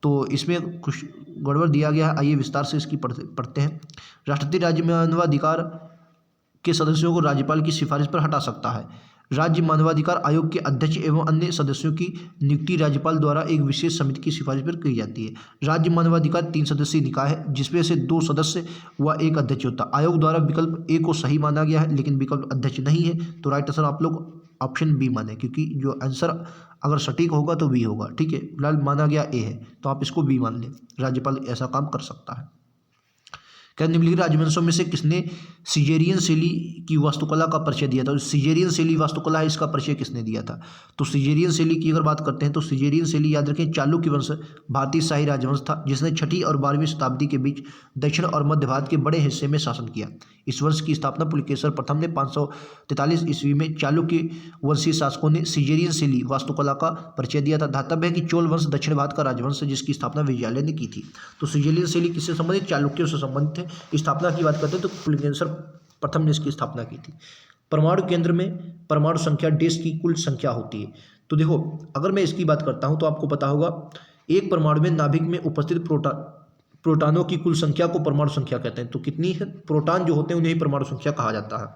S1: तो इसमें कुछ गड़बड़ दिया गया है, आइए विस्तार से इसकी पढ़ते हैं। राष्ट्रपति राज्य मानवाधिकार के सदस्यों को राज्यपाल की सिफारिश पर हटा सकता है। राज्य मानवाधिकार आयोग के अध्यक्ष एवं अन्य सदस्यों की नियुक्ति राज्यपाल द्वारा एक विशेष समिति की सिफारिश पर की जाती है। राज्य मानवाधिकार 3 सदस्यीय निकाय है, जिसमें से 2 सदस्य व 1 अध्यक्ष होता है। आयोग द्वारा विकल्प ए को सही माना गया है, लेकिन विकल्प अध्यक्ष नहीं है, तो राइट आंसर आप लोग ऑप्शन बी माने, क्योंकि जो आंसर अगर सटीक होगा तो बी होगा। ठीक है, फिलहाल माना गया ए है, तो आप इसको बी मान लें, राज्यपाल ऐसा काम कर सकता है। क्या निम्नलिखित राजवंशों में से किसने सिजेरियन शैली की वास्तुकला का परिचय दिया था? सिजेरियन शैली वास्तुकला है, इसका परिचय किसने दिया था? तो सिजेरियन शैली की अगर बात करते हैं तो सिजेरियन शैली याद रखें चालुक्य वंश भारतीय शाही राजवंश था, जिसने 6वीं और 12वीं शताब्दी के बीच दक्षिण और मध्य भारत के बड़े हिस्से में शासन किया। इस वंश की स्थापना पुलकेशर प्रथम ने 543 ईस्वी में चालुक्य वंशीय शासकों ने सिजेरियन शैली वास्तुकला का परिचय दिया था। धातव्य है कि चोल वंश दक्षिण भारत का राजवंश है, जिसकी स्थापना विजयालय ने की थी। तो सिजेरियन शैली किससे संबंधित? चालुक्यों से संबंधित है। स्थापना की बात करते हैं तो पुलकेशर प्रथम ने इसकी स्थापना की थी। परमाणु केंद्र में परमाणु संख्या देश की कुल संख्या होती है। तो देखो, अगर मैं इसकी बात करता हूं तो आपको पता होगा एक परमाणु में नाभिक में उपस्थित प्रोटॉनों की कुल संख्या को परमाणु संख्या कहते हैं। तो कितनी है? प्रोटॉन जो होते हैं उन्हें परमाणु संख्या कहा जाता है।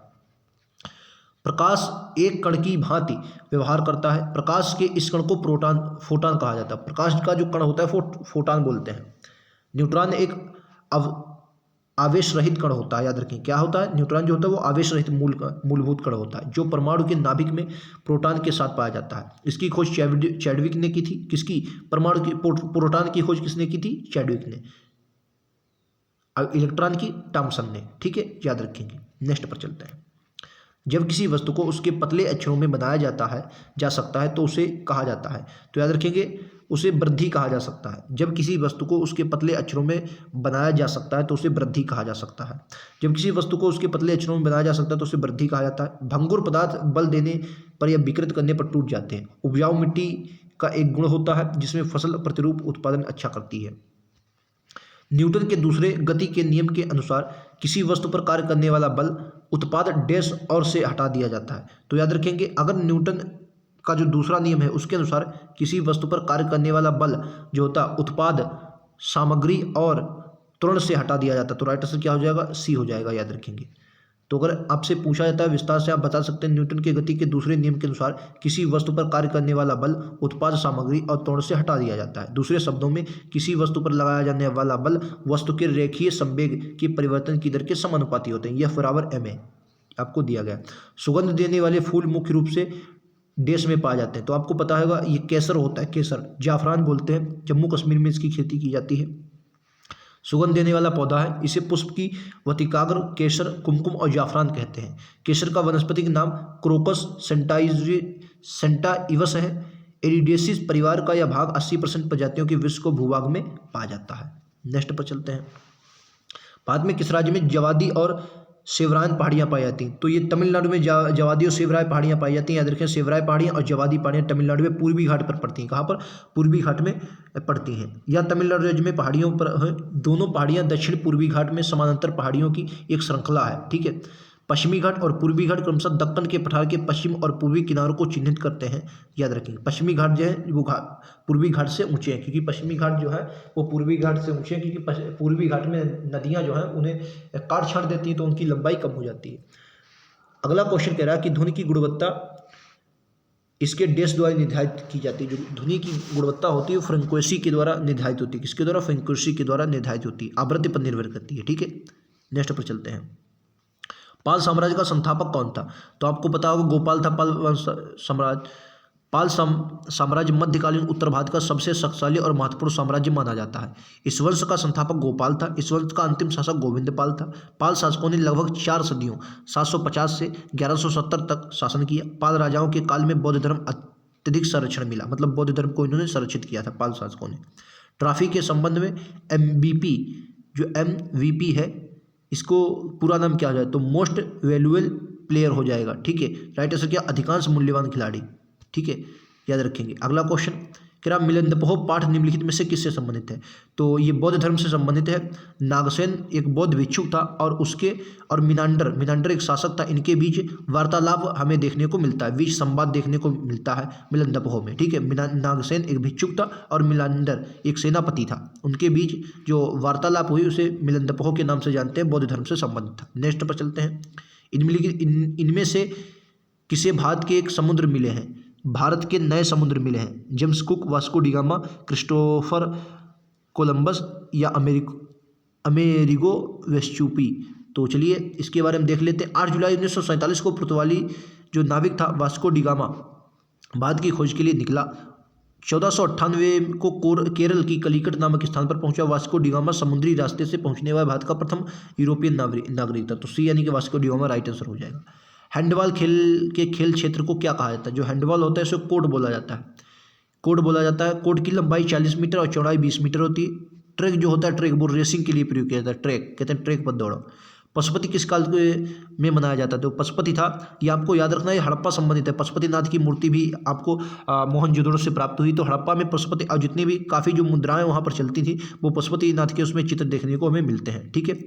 S1: प्रकाश एक कण की भांति व्यवहार करता है। प्रकाश के इस कण को फोटॉन कहा जाता है। प्रकाश का जो कण होता है वो फोटॉन बोलते हैं। न्यूट्रॉन एक आवेश रहित कण होता है, याद रखें क्या होता है? न्यूट्रॉन जो होता है वो आवेश रहित मूलभूत कण होता है, जो परमाणु के नाभिक में प्रोटॉन के साथ पाया जाता है। इसकी खोज चैडविक ने की थी। किसकी? परमाणु की प्रोटॉन की खोज किसने की थी? चैडविक ने। इलेक्ट्रॉन की थॉमसन ने। ठीक है, याद रखेंगे। नेक्स्ट पर चलते हैं। जब किसी वस्तु को उसके पतले अक्षरों में बनाया जा सकता है तो उसे कहा जाता है। तो याद रखेंगे उसे वृद्धि कहा जा सकता है। जब किसी वस्तु को उसके पतले अक्षरों में बनाया जा सकता है तो उसे वृद्धि कहा जा सकता है। जब किसी वस्तु को उसके पतले अक्षरों में बनाया जा सकता है तो उसे वृद्धि कहा जाता है। भंगुर पदार्थ बल देने पर या विकृत करने पर टूट जाते हैं। उपजाऊ मिट्टी का एक गुण होता है जिसमें फसल प्रतिरूप उत्पादन अच्छा करती है। न्यूटन के दूसरे गति के नियम के अनुसार किसी वस्तु पर कार्य करने वाला बल उत्पाद डैश और से हटा दिया जाता है। तो याद रखेंगे, अगर न्यूटन का जो दूसरा नियम है उसके अनुसार किसी वस्तु पर कार्य करने वाला बल जो होता है उत्पाद सामग्री और त्वरण से हटा दिया जाता है, तो राइट आंसर क्या हो जाएगा, सी हो जाएगा। याद रखेंगे। तो अगर आपसे पूछा जाता है विस्तार से आप बता सकते हैं न्यूटन के गति के दूसरे नियम के अनुसार किसी वस्तु पर कार्य करने वाला बल उत्पाद सामग्री और त्वरण से हटा दिया जाता है। दूसरे शब्दों में किसी वस्तु पर लगाया जाने वाला बल वस्तु के रेखीय संवेग की परिवर्तन की दर के समानुपाती होते हैं। यह बराबर m है, आपको दिया गया। सुगंध देने वाले फूल मुख्य रूप से देश में पाए जाते हैं, तो आपको पता होगा ये केसर होता है, केसर जाफरान बोलते हैं, जम्मू कश्मीर में इसकी खेती की जाती है। सुगंध देने वाला पौधा है, इसे पुष्प की वतिकाग्र, केसर, कुमकुम और जाफरान कहते हैं। केसर का वनस्पतिक नाम क्रोकस सेंटाइवस है। एरिडेसिस परिवार का यह भाग 80% प्रजातियों के विश्व को भूभाग में पाया जाता है। नेक्स्ट पर चलते हैं। भारत में किस राज्य में जवादी और सेवरायन पहाड़ियाँ पाई जाती हैं? तो ये तमिलनाडु में जवादी और सेवराय पहाड़ियाँ पाई जाती हैं। याद रखें, सेवराय पहाड़ियाँ और जवादी पहाड़ियाँ तमिलनाडु में पूर्वी घाट पर पड़ती हैं। कहाँ पर? पूर्वी घाट में पड़ती हैं। या तमिलनाडु राज्य में पहाड़ियों पर दोनों पहाड़ियाँ दक्षिण पूर्वी घाट में समानांतर पहाड़ियों की एक श्रृंखला है। ठीक है। पश्चिमी घाट और पूर्वी घाट क्रमशः दक्कन के पठार के पश्चिम और पूर्वी किनारों को चिन्हित करते हैं। याद रखेंगे, पश्चिमी घाट जो है वो पूर्वी घाट से ऊंचे हैं, क्योंकि पश्चिमी घाट जो है वो पूर्वी घाट से ऊंचे हैं, क्योंकि पूर्वी घाट में नदियां जो हैं उन्हें काट छाट देती हैं, तो उनकी लंबाई कम हो जाती है। अगला क्वेश्चन कह रहा है कि ध्वनि की गुणवत्ता इसके डैश द्वारा निर्धारित की जाती है। जो ध्वनि की गुणवत्ता होती है वो फ्रीक्वेंसी के द्वारा निर्धारित होती है। किसके द्वारा? फ्रीक्वेंसी के द्वारा निर्धारित होती है, आवृत्ति पर निर्भर करती है। ठीक है। नेक्स्ट पर चलते हैं। पाल साम्राज्य का संस्थापक कौन था? तो आपको पता होगा गोपाल था। पाल साम्राज्य मध्यकालीन उत्तर भारत का सबसे शक्तिशाली और महत्वपूर्ण साम्राज्य माना जाता है। इस वंश का संस्थापक गोपाल था। इस वंश का अंतिम शासक गोविंद पाल था। पाल शासकों ने लगभग 4 सदियों 750 से 1170 तक शासन किया। पाल राजाओं के काल में बौद्ध धर्म अत्यधिक संरक्षण मिला, मतलब बौद्ध धर्म को इन्होंने संरक्षित किया था पाल शासकों ने। ट्रॉफी के संबंध में MVP जो MVP है, इसको पूरा नाम क्या हो जाए? तो मोस्ट वैल्यूएबल प्लेयर हो जाएगा। ठीक है। राइट आंसर क्या? अधिकांश मूल्यवान खिलाड़ी। ठीक है, याद रखेंगे। अगला क्वेश्चन कह रहा मिलिंदपहो पाठ निम्नलिखित में से किससे संबंधित है? तो ये बौद्ध धर्म से संबंधित है। नागसेन एक बौद्ध भिक्षुक था और मिनांडर एक शासक था। इनके बीच वार्तालाप हमें देखने को मिलता है, बीच संवाद देखने को मिलता है मिलिंदपहो में। ठीक है। नागसेन एक भिक्षुक था और मिनांडर एक सेनापति था। उनके बीच जो वार्तालाप हुई उसे मिलिंदपहो के नाम से जानते हैं, बौद्ध धर्म से संबंधित था। नेक्स्ट पर चलते हैं। इनमें से किसे भारत के एक समुद्र मिले हैं? भारत के नए समुद्र मिले हैं। James cook, Vasco da Gama, Christopher Columbus या अमेरिगो वेस्पुची। तो चलिए इसके बारे में देख लेते हैं। 8 जुलाई 1947 को पुर्तगाली जो नाविक था वास्को डिगामा भारत की खोज के लिए निकला। 1498 को केरल की कलिकट नामक स्थान पर पहुंचा। वास्को डिगामा समुद्री रास्ते से पहुंचने वाला भारत का प्रथम यूरोपियन नागरिक था। तो सी यानी कि वास्को डिगामा राइट आंसर हो जाएगा। हैंडबॉल खेल क्षेत्र को क्या कहा जाता है? जो हैंडबॉल होता है उसे कोर्ट बोला जाता है। कोर्ट की लंबाई 40 मीटर और चौड़ाई 20 मीटर होती है। ट्रैक जो होता है, ट्रैक वो रेसिंग के लिए प्रयोग किया जाता है। ट्रैक कहते हैं ट्रैक पर दौड़ो। पशुपति किस काल में मनाया जाता है? तो पशुपति था, ये आपको याद रखना है, हड़प्पा संबंधित है। पशुपतिनाथ की मूर्ति भी आपको मोहनजोदड़ो से प्राप्त हुई। तो हड़प्पा में पशुपति और जितनी भी काफ़ी जो मुद्राएं वहाँ पर चलती थी वो पशुपतिनाथ के उसमें चित्र देखने को हमें मिलते हैं। ठीक है।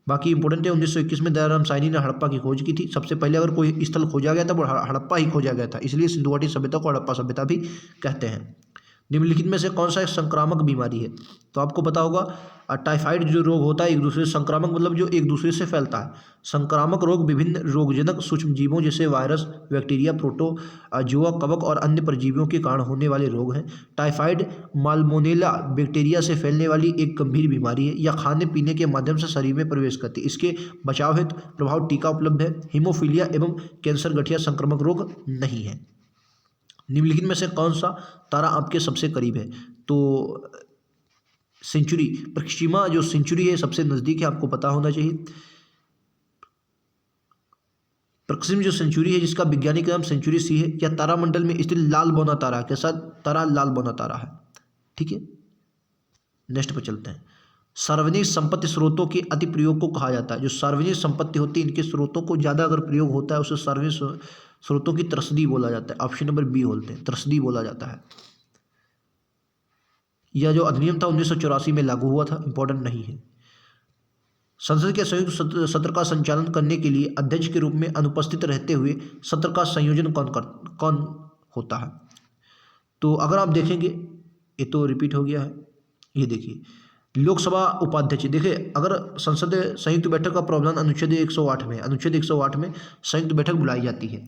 S1: बाकी इंपॉर्टेंट है, 1921 में दयाराम साहनी ने हड़प्पा की खोज की थी। सबसे पहले अगर कोई स्थल खोजा गया था वो हड़प्पा ही खोजा गया था, इसलिए सिंधु घाटी सभ्यता को हड़प्पा सभ्यता भी कहते हैं। निम्नलिखित में से कौन सा एक संक्रामक बीमारी है? तो आपको पता होगा टाइफाइड जो रोग होता है एक दूसरे से संक्रामक, मतलब जो एक दूसरे से फैलता है। संक्रामक रोग विभिन्न रोगजनक सूक्ष्म जीवों जैसे वायरस, बैक्टीरिया, प्रोटोजुआ, कवक और अन्य परजीवियों के कारण होने वाले रोग हैं। टाइफाइड माल्मोनेला बैक्टीरिया से फैलने वाली एक गंभीर बीमारी है, या खाने पीने के माध्यम से शरीर में प्रवेश करती है। इसके बचाव हेतु प्रभावी टीका उपलब्ध है। हीमोफीलिया एवं कैंसर गठिया संक्रामक रोग नहीं है। निम्नलिखित में से कौन सा तारा आपके सबसे करीब है? तो सेंचुरी, प्रक्षिमा जो सेंचुरी है सबसे नज़दीक है, आपको पता होना चाहिए। प्रक्षिम जो सेंचुरी है जिसका वैज्ञानिक नाम सेंचुरी सी है, या तारामंडल में स्थित लाल बौना तारा के साथ तारा लाल बौना तारा है। ठीक है। नेक्स्ट पर चलते हैं। सार्वजनिक संपत्ति स्रोतों के अति प्रयोग को कहा जाता है। जो सार्वजनिक संपत्ति होती है इनके स्रोतों को ज़्यादा अगर प्रयोग होता है उसे सार्वजनिक स्रोतों की त्रसदी बोला जाता है। ऑप्शन नंबर बी बोलते हैं, त्रसदी बोला जाता है। यह जो अधिनियम था 1984 में लागू हुआ था, इंपॉर्टेंट नहीं है। संसद के संयुक्त सत्र का संचालन करने के लिए अध्यक्ष के रूप में अनुपस्थित रहते हुए सत्र का संयोजन कौन होता है? तो अगर आप देखेंगे, ये तो रिपीट हो गया है, ये देखिए लोकसभा उपाध्यक्ष। देखिए अगर संसद संयुक्त बैठक का प्रावधान अनुच्छेद 108 में, अनुच्छेद 108 में संयुक्त बैठक बुलाई जाती है।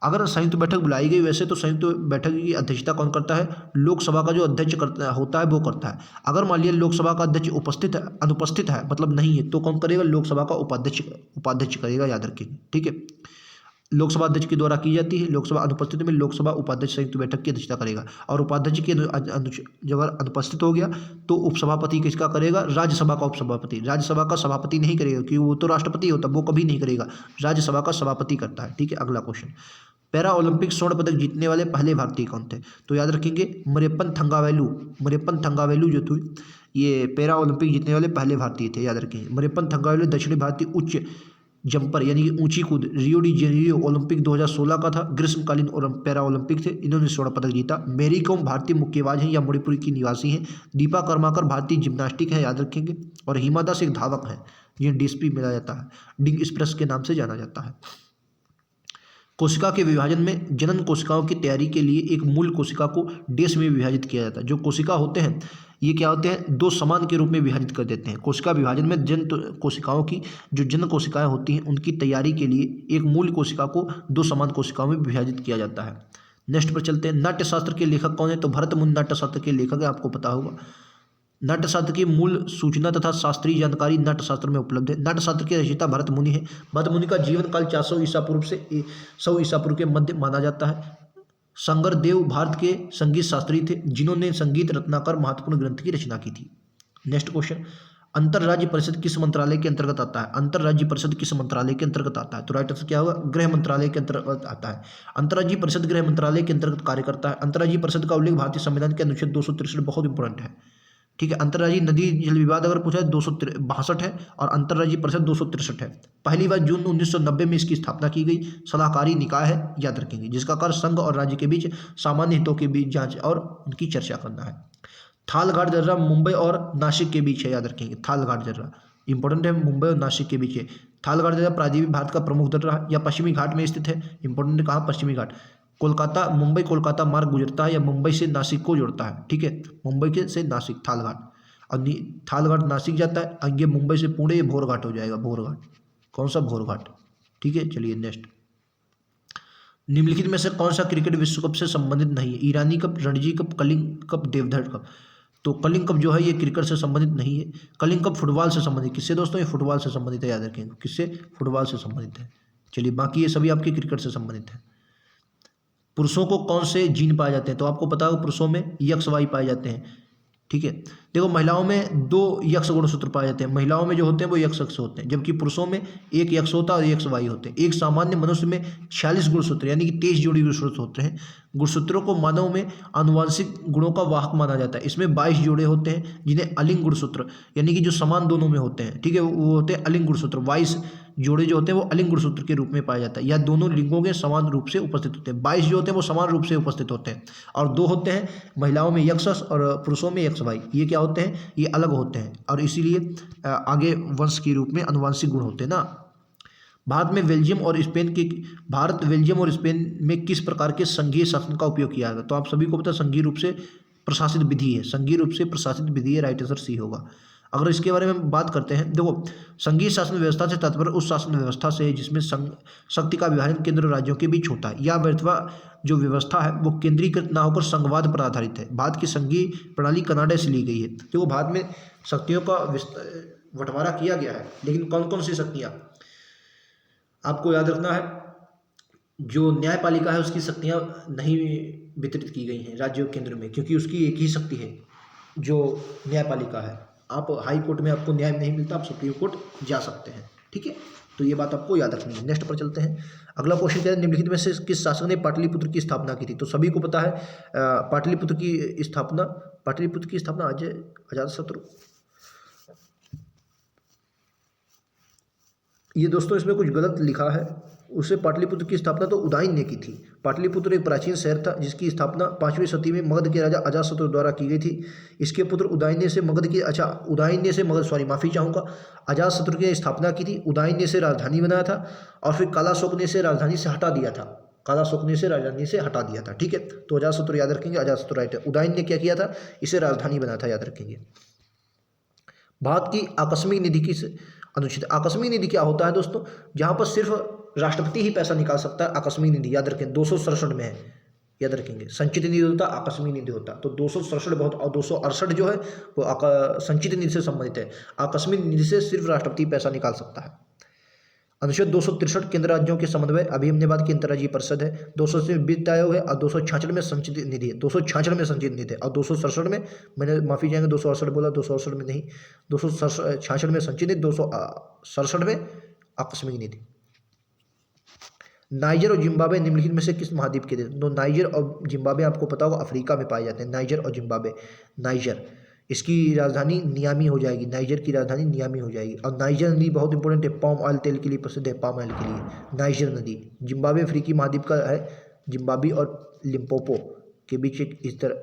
S1: अगर संयुक्त बैठक बुलाई गई वैसे तो संयुक्त बैठक की अध्यक्षता कौन करता है? लोकसभा का जो अध्यक्ष होता है वो करता है। अगर मान लिया लोकसभा का अध्यक्ष अनुपस्थित है, मतलब नहीं है, तो कौन करेगा? लोकसभा का उपाध्यक्ष करेगा, याद रखिए, ठीक है। लोकसभा अध्यक्ष के द्वारा की जाती है। लोकसभा अनुपस्थित में लोकसभा उपाध्यक्ष संयुक्त बैठक की अध्यक्षता करेगा, और उपाध्यक्ष के जब अनुपस्थित हो गया तो उपसभापति किसका करेगा? राज्यसभा का उपसभापति। राज्यसभा का सभापति नहीं करेगा क्योंकि वो तो राष्ट्रपति होता है, वो कभी नहीं करेगा, राज्यसभा का सभापति करता है, ठीक है। अगला क्वेश्चन, पैरा ओलंपिक स्वर्ण पदक जीतने वाले पहले भारतीय कौन थे? तो याद रखेंगे मरियप्पन थंगावेलु जो थे, ये पैरा ओलंपिक जीतने वाले पहले भारतीय थे, याद रखेंगे। मरियप्पन थंगावेलु दक्षिणी भारतीय उच्च जंपर यानी कि ऊंची कूद रियो डी जेनेरियो ओलंपिक 2016 का था, ग्रीष्मकालीन पैरा ओलंपिक थे, इन्होंने स्वर्ण पदक जीता। मेरी कॉम भारतीय मुक्केबाज हैं या मणिपुर की निवासी हैं। दीपा कर्माकर भारतीय जिम्नास्टिक है, याद रखेंगे। और हिमा दास एक धावक है, ये डीएसपी मिला जाता है, डिंग एक्सप्रेस के नाम से जाना जाता है। कोशिका के विभाजन में जनन कोशिकाओं की तैयारी के लिए एक मूल कोशिका को डैश में विभाजित किया जाता है। जो कोशिका होते हैं ये क्या होते हैं? दो समान के रूप में विभाजित कर देते हैं। कोशिका विभाजन में जन कोशिकाओं की जो जन कोशिकाएं होती हैं उनकी तैयारी के लिए एक मूल कोशिका को दो समान कोशिकाओं में विभाजित किया जाता है। नेक्स्ट पर चलते हैं। नाट्यशास्त्र के लेखक कौन है? तो भरत मुनि नाट्यशास्त्र के लेखक है, आपको पता होगा। नाट्यशास्त्र की मूल सूचना तथा शास्त्रीय जानकारी नाट्यशास्त्र में उपलब्ध है। नाट्यशास्त्र के रचयिता भरत मुनि है। भरत मुनि का जीवन काल 400 ईसा पूर्व से 100 ईसा पूर्व के मध्य माना जाता है। शंकर देव भारत के संगीत शास्त्री थे जिन्होंने संगीत रत्नाकर महत्वपूर्ण ग्रंथ की रचना की थी। नेक्स्ट क्वेश्चन, अंतरराज्य परिषद किस मंत्रालय के अंतर्गत आता है? अंतरराज्य परिषद किस मंत्रालय के अंतर्गत आता है? तो राइट आंसर क्या होगा? गृह मंत्रालय के अंतर्गत आता है। अंतरराज्य परिषद गृह मंत्रालय के अंतर्गत कार्य करता है। अंतरराज्य परिषद का उल्लेख भारतीय संविधान के अनुच्छेद 263 बहुत इंपॉर्टेंट है, ठीक है। अंतरराज्यीय नदी जल विवाद अगर पूछा है 262 है और अंतरराज्यीय परिषद 263 है। पहली बार जून 1990 में इसकी स्थापना की गई। सलाहकारी निकाय है, याद रखेंगे, जिसका कार्य संघ और राज्य के बीच सामान्य हितों के बीच जांच और उनकी चर्चा करना है। थालघाट दर्रा मुंबई और नासिक के बीच है, याद रखेंगे। थालघाट दर्रा इंपॉर्टेंट है, मुंबई और नासिक के बीच है। थालघाट दर्रा प्रायद्वीपीय भारत का प्रमुख दर्रा या पश्चिमी घाट में स्थित है, इंपॉर्टेंट है। कहाँ? पश्चिमी घाट। कोलकाता मुंबई कोलकाता मार्ग गुजरता है या मुंबई से नासिक को जोड़ता है, ठीक है। मुंबई के से नासिक थालघाट, और थालघाट नासिक जाता है, आगे मुंबई से पुणे ये भोरघाट हो जाएगा। भोरघाट कौन सा? भोरघाट, ठीक है। चलिए नेक्स्ट, निम्नलिखित में से कौन सा क्रिकेट विश्व कप से संबंधित नहीं है? Irani cup, Ranji cup, Kalinga cup, Deodhar cup. तो कलिंग कप जो है ये क्रिकेट से संबंधित नहीं है। कलिंग कप फुटबॉल से संबंधित। किससे दोस्तों? ये फुटबॉल से संबंधित है, याद रखेंगे। किससे? फुटबॉल से संबंधित है। चलिए बाकी ये सभी आपके क्रिकेट से संबंधित है। पुरुषों को कौन से जीन पाए जाते हैं? तो आपको पता होगा पुरुषों में XY पाए जाते हैं, ठीक है। देखो महिलाओं में 2 X गुणसूत्र पाए जाते हैं। महिलाओं में जो होते हैं वो XX होते हैं, जबकि पुरुषों में एक X होता है और एक XY होते हैं। एक सामान्य मनुष्य में 46 गुणसूत्र यानी कि 23 जोड़ी गुणसूत्र होते हैं। गुणसूत्रों को मानव में आनुवांशिक गुणों का वाहक माना जाता है। इसमें 22 जोड़े होते हैं जिन्हें अलिंग गुणसूत्र यानी कि जो समान दोनों में होते हैं, ठीक है, वो होते हैं अलिंग गुणसूत्र। 22 जोड़े जो होते हैं वो अलिंग गुणसूत्र के रूप में पाया जाता है, या दोनों लिंगों के समान रूप से उपस्थित होते हैं। 22 जो होते हैं वो समान रूप से उपस्थित होते हैं, और 2 होते हैं महिलाओं में XX और पुरुषों में XY। ये क्या होते हैं? ये अलग होते हैं, और इसीलिए आगे वंश के रूप में अनुवांशिक गुण होते हैं ना। भारत, बेल्जियम और स्पेन में किस प्रकार के संघीय शासन का उपयोग किया गया? तो आप सभी को पता है संघीय रूप से प्रशासित विधि है। संघीय रूप से प्रशासित विधि है, राइट आंसर सी होगा। अगर इसके बारे में बात करते हैं, देखो संघीय शासन व्यवस्था से तात्पर्य उस शासन व्यवस्था से है जिसमें शक्ति का विभाजन केंद्र राज्यों के बीच होता है। यह जो व्यवस्था है वो केंद्रीकृत ना होकर संघवाद पर आधारित है। भारत की संघीय प्रणाली कनाडा से ली गई है। देखो भारत में शक्तियों का बंटवारा किया गया है, लेकिन कौन कौन सी शक्तियाँ आपको याद रखना है। जो न्यायपालिका है उसकी शक्तियाँ नहीं वितरित की गई हैं राज्यों केंद्र में, क्योंकि उसकी एक ही शक्ति है जो न्यायपालिका है। आप हाई कोर्ट में आपको न्याय नहीं मिलता, आप सुप्रीम कोर्ट जा सकते हैं, ठीक है। तो ये बात आपको याद रखनी है। नेक्स्ट पर चलते हैं। अगला क्वेश्चन क्या है? निम्नलिखित में से किस शासक ने पाटलिपुत्र की स्थापना की थी? तो सभी को पता है पाटलिपुत्र की स्थापना अजातशत्रु। ये दोस्तों इसमें कुछ गलत लिखा है, उसे पाटलिपुत्र की स्थापना तो उदयन ने की थी। पाटलिपुत्र एक प्राचीन शहर था जिसकी स्थापना 5वीं शताब्दी में मगध के राजा अजातशत्रु द्वारा की गई थी। इसके पुत्र उदयन से मगध की उदयन से मगध माफ़ी चाहूँगा, अजातशत्रु की स्थापना की थी। उदयन से राजधानी बनाया था और फिर कालाशोक ने इसे राजधानी से हटा दिया था। कालाशोक ने इसे राजधानी से हटा दिया था। ठीक है, तो अजातशत्रु याद रखेंगे, अजातशत्रु राइट है। उदयन ने क्या किया था, इसे राजधानी बनाया था, याद रखेंगे। भारत की आकस्मिक निधि की अनुच्छेद। आकस्मिक निधि क्या होता है दोस्तों, जहां पर सिर्फ राष्ट्रपति ही पैसा निकाल सकता है। आकस्मिक निधि याद रखें 267 में है, याद रखेंगे। संचित निधि होता है, आकस्मिक निधि होता है। तो 267 बहुत और 268 जो है वो संचित निधि से संबंधित है। आकस्मिक निधि से सिर्फ राष्ट्रपति पैसा निकाल सकता है। अनुच्छेद 263 केंद्र राज्यों के समन्वय। अभी हमने बात की अंतर्राज्यीय परिषद है। 200 में वित्त आयोग है और 266 में संचित निधि है। 266 में संचित निधि है और 267 में, मैंने माफी चाहेंगे 268 बोला, 268 में नहीं, 266 में संचित निधि, 267 में आकस्मिक निधि। नाइजर और जिम्बाब्वे निम्नलिखित में से किस महाद्वीप के थे? तो नाइजर और जिम्बाब्वे आपको पता होगा अफ्रीका में पाए जाते हैं। नाइजर और जिम्बाब्वे। नाइजर, इसकी राजधानी नियामी हो जाएगी। नाइजर की राजधानी नियामी हो जाएगी। और नाइजर नदी बहुत इंपॉर्टेंट है, पाम ऑयल तेल के लिए प्रसिद्ध है, पाम ऑयल के लिए नाइजर नदी। जिम्बाब्वे अफ्रीकी महाद्वीप का है। जिम्बाब्वे और लिम्पोपो के बीच एक इस तरह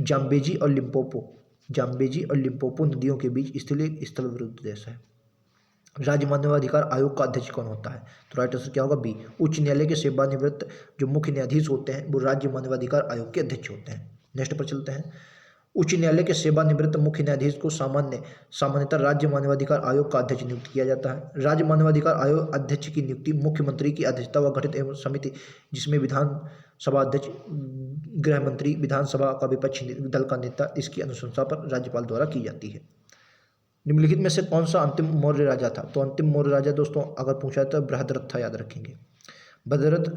S1: जाम्बेजी और लिम्पोपो नदियों के बीच स्थित एक स्थल विरुद्ध देश है। राज्य मानवाधिकार आयोग का अध्यक्ष कौन होता है? तो राइट आंसर क्या होगा, बी। उच्च न्यायालय के सेवानिवृत्त जो मुख्य न्यायाधीश होते हैं वो राज्य मानवाधिकार आयोग के अध्यक्ष होते हैं। नेक्स्ट पर चलते हैं। उच्च न्यायालय के सेवानिवृत्त मुख्य न्यायाधीश को सामान्यतः राज्य मानवाधिकार आयोग का अध्यक्ष नियुक्त किया जाता है। राज्य मानवाधिकार आयोग अध्यक्ष की नियुक्ति मुख्यमंत्री की अध्यक्षता व गठित एवं समिति जिसमें विधानसभा अध्यक्ष, गृह मंत्री, विधानसभा का विपक्षी दल का नेता, इसकी अनुशंसा पर राज्यपाल द्वारा की जाती है। निम्नलिखित में से कौन सा अंतिम मौर्य राजा था? तो अंतिम मौर्य राजा दोस्तों अगर पूछा तो बृहद्रथ था, याद रखेंगे। बृहद्रथ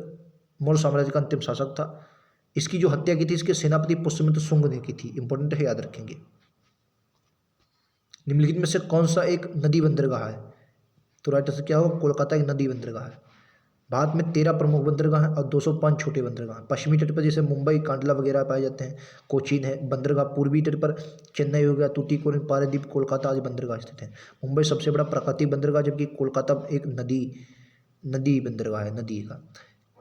S1: मौर्य साम्राज्य का अंतिम शासक था। इसकी जो हत्या की थी इसके सेनापति पुष्यमित्र शुंग ने की थी। इंपॉर्टेंट है, याद रखेंगे। निम्नलिखित में से कौन सा एक नदी बंदरगाह है? तो राइट आंसर क्या होगा, कोलकाता एक नदी बंदरगाह है। भारत में 13 प्रमुख बंदरगाह हैं और 205 छोटे बंदरगाह। पश्चिमी तट पर जैसे मुंबई, कांडला वगैरह पाए जाते हैं, कोचीन है बंदरगाह। पूर्वी तट पर चेन्नई हो गया, तूतीकोरिन, पारादीप, कोलकाता आदि बंदरगाह स्थित हैं। मुंबई सबसे बड़ा प्राकृतिक बंदरगाह, जबकि कोलकाता एक नदी बंदरगाह है, नदी का।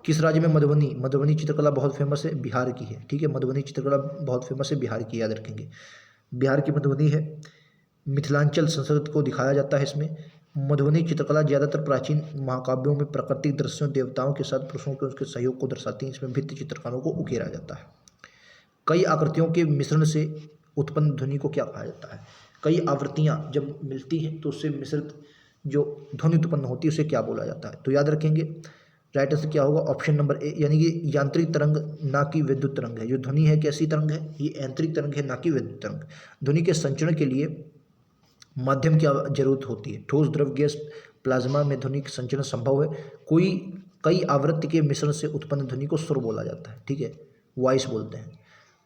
S1: किस राज्य में मधुबनी चित्रकला बहुत फेमस है? बिहार की है। ठीक है, मधुबनी चित्रकला बहुत फेमस है, बिहार की, याद रखेंगे। बिहार की मधुबनी है। मिथिलांचल संस्कृति को दिखाया जाता है इसमें। मधुबनी चित्रकला ज़्यादातर प्राचीन महाकाव्यों में प्राकृतिक दृश्यों, देवताओं के साथ पुरुषों के उसके सहयोग को दर्शाती हैं। इसमें भित्ति चित्रकारों को उकेरा जाता है। कई आकृतियों के मिश्रण से उत्पन्न ध्वनि को क्या कहा जाता है? कई आवृत्तियाँ जब मिलती हैं तो उससे मिश्रित जो ध्वनि उत्पन्न होती है उसे क्या बोला जाता है? तो याद रखेंगे, राइट आंसर क्या होगा, ऑप्शन नंबर ए, यानी कि यांत्रिक तरंग ना कि विद्युत तरंग है। जो ध्वनि है कैसी तरंग है? ये यांत्रिक तरंग है, ना कि विद्युत तरंग। ध्वनि के संचरण के लिए माध्यम की जरूरत होती है। ठोस, द्रव, गैस, प्लाज्मा में ध्वनि संचरण संभव है। कई आवृत्ति के मिश्रण से उत्पन्न ध्वनि को स्वर बोला जाता है। ठीक है, वॉइस बोलते हैं।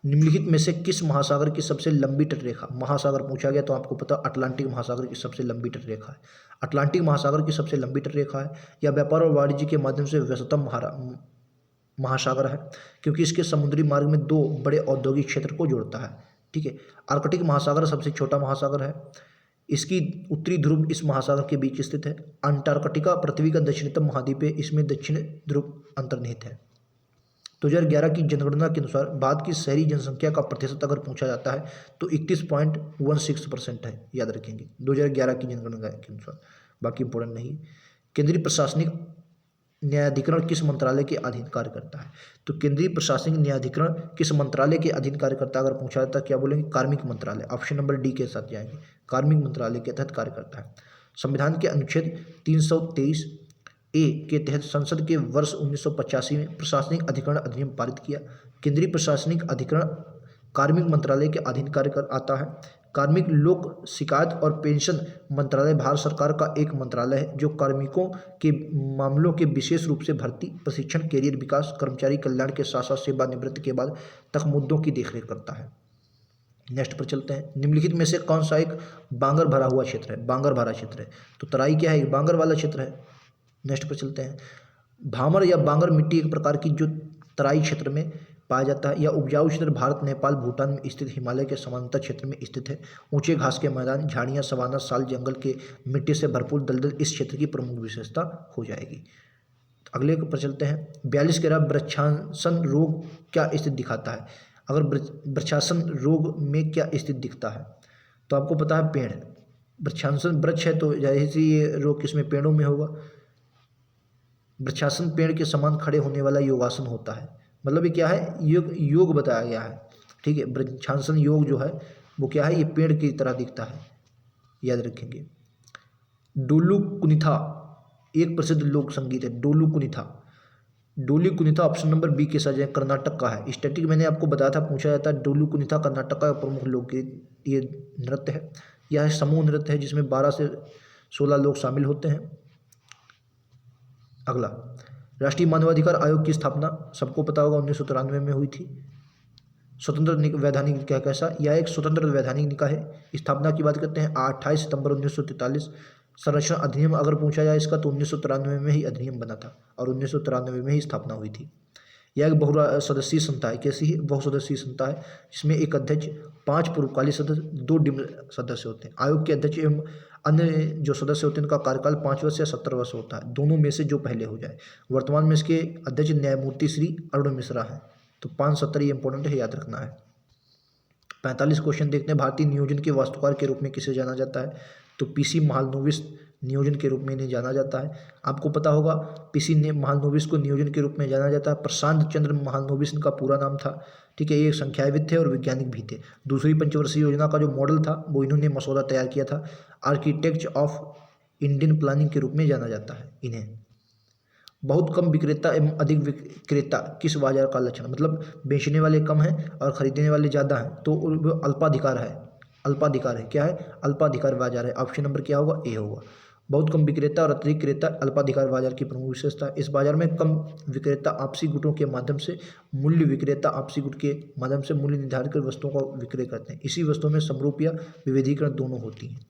S1: निम्नलिखित में से किस महासागर की सबसे लंबी तटरेखा? महासागर पूछा गया तो आपको पता अटलांटिक महासागर की सबसे लंबी तटरेखा है। अटलांटिक महासागर की सबसे लंबी तटरेखा है। यह व्यापार और वाणिज्य के माध्यम से व्यस्ततम महासागर है क्योंकि इसके समुद्री मार्ग में 2 बड़े औद्योगिक क्षेत्र को जोड़ता है। ठीक है, आर्कटिक महासागर सबसे छोटा महासागर है। इसकी उत्तरी ध्रुव इस महासागर के बीच स्थित है। अंटार्कटिका पृथ्वी का दक्षिणतम महाद्वीप है, इसमें दक्षिण ध्रुव अंतर्निहित है। 2011 की जनगणना के अनुसार भारत की शहरी जनसंख्या का प्रतिशत अगर पूछा जाता है तो 31.16% है, याद रखेंगे। 2011 की जनगणना के अनुसार, बाकी इंपॉर्टेंट नहीं। केंद्रीय प्रशासनिक न्यायाधिकरण किस मंत्रालय के अधीन कार्य करता है? तो केंद्रीय प्रशासनिक न्यायाधिकरण किस मंत्रालय के अधीन कार्य करता है? अगर पूछा जाता है क्या बोलेंगे, कार्मिक मंत्रालय। ऑप्शन नंबर डी के साथ जाएंगे, कार्मिक मंत्रालय के तहत कार्य करता है। संविधान के अनुच्छेद 323 ए के तहत संसद के वर्ष 1985 में प्रशासनिक अधिकरण अधिनियम पारित किया। केंद्रीय प्रशासनिक अधिकरण कार्मिक मंत्रालय के अधीन कार्य कर आता है। कार्मिक लोक शिकायत और पेंशन मंत्रालय भारत सरकार का एक मंत्रालय है जो कार्मिकों के मामलों के विशेष रूप से भर्ती, प्रशिक्षण, कैरियर विकास, कर्मचारी कल्याण के साथ साथ सेवानिवृत्ति के बाद तक मुद्दों की देखरेख करता है। नेक्स्ट पर चलते हैं। निम्नलिखित में से कौन सा एक बांगर भरा हुआ क्षेत्र है? बांगर भरा क्षेत्र है, तो तराई क्या है? बांगर वाला क्षेत्र है। नेक्स्ट पर चलते हैं। भामर या बांगर मिट्टी एक प्रकार की जो तराई क्षेत्र में पाया जाता है। यह उपजाऊ क्षेत्र भारत, नेपाल, भूटान में स्थित हिमालय के समांतर क्षेत्र में स्थित है। ऊंचे घास के मैदान, झाड़ियाँ, सवाना, साल, जंगल के मिट्टी से भरपूर दलदल इस क्षेत्र की प्रमुख विशेषता हो जाएगी। अगले पर चलते हैं। 42 कह रहा वृक्षासन रोग क्या स्थिति दिखाता है। अगर वृक्षासन रोग में क्या स्थिति दिखता है, तो आपको पता है पेड़, वृक्षासन वृक्ष है तो जाहिर सी ये रोग किसमें, पेड़ों में होगा। वृक्षासन पेड़ के समान खड़े होने वाला योगासन होता है। मतलब ये क्या है, योग बताया गया है, ठीक है। वृक्षासन योग जो है वो क्या है, ये पेड़ की तरह दिखता है, याद रखेंगे। डोलू कुनिथा एक प्रसिद्ध लोक संगीत है, डोलू कुनिथा। डोली कुनिथा ऑप्शन नंबर बी के साथ कर्नाटक का है। स्टैटिक मैंने आपको बताया था, पूछा जाता है। डोलू कुनिथा कर्नाटक का प्रमुख लोकगीत ये नृत्य है। यह समूह नृत्य है जिसमें 12 से 16 लोग शामिल होते हैं। अगला, राष्ट्रीय मानवाधिकार आयोग की स्थापना सबको पता होगा 1993 में हुई थी। स्वतंत्र वैधानिक निकाय कैसा, यह एक स्वतंत्र वैधानिक निकाय है। स्थापना की बात करते हैं 28 सितंबर 1943। संरक्षण अधिनियम अगर पूछा जाए इसका, तो 1993 में ही अधिनियम बना था और 1993 में ही स्थापना हुई थी। यह एक बहुसदस्यीय संस्था है। कैसी है, बहुसदस्यीय संस्था है जिसमें एक अध्यक्ष, 5 पूर्णकालिक सदस्य, 2 डिम्ड सदस्य होते हैं। आयोग के अध्यक्ष एवं अन्य जो सदस्य होते हैं उनका कार्यकाल 5 वर्ष या 70 वर्ष होता है, दोनों में से जो पहले हो जाए। वर्तमान में इसके अध्यक्ष न्यायमूर्ति श्री अरुण मिश्रा हैं। तो 570 ये इंपॉर्टेंट है, याद रखना है। 45 क्वेश्चन देखते हैं। भारतीय नियोजन के वास्तुकार के रूप में किसे जाना जाता है, तो पीसी महालनोबिस नियोजन के रूप में इन्हें जाना जाता है। आपको पता होगा पीसी महालनोबिस को नियोजन के रूप में जाना जाता है। प्रशांत चंद्र महालनोबिस इनका पूरा नाम था, ठीक है। ये संख्याविद थे और वैज्ञानिक भी थे। दूसरी पंचवर्षीय योजना का जो मॉडल था वो इन्होंने मसौदा तैयार किया था। आर्किटेक्ट ऑफ इंडियन प्लानिंग के रूप में जाना जाता है इन्हें। बहुत कम विक्रेता एवं अधिक विक्रेता किस बाजार का लक्षण, मतलब बेचने वाले कम हैं और खरीदने वाले ज़्यादा हैं, तो वो अल्पाधिकार है। अल्पाधिकार है, क्या है, अल्पाधिकार बाजार है। ऑप्शन नंबर क्या होगा, ए होगा। बहुत कम विक्रेता और अतिरिक्त क्रेता अल्पाधिकार बाजार की प्रमुख विशेषता है। इस बाजार में कम विक्रेता आपसी गुटों के माध्यम से मूल्य विक्रेता आपसी गुट के माध्यम से मूल्य निर्धारित कर वस्तुओं का विक्रय करते हैं। इसी वस्तुओं में समरूप या विविधीकरण दोनों होती हैं।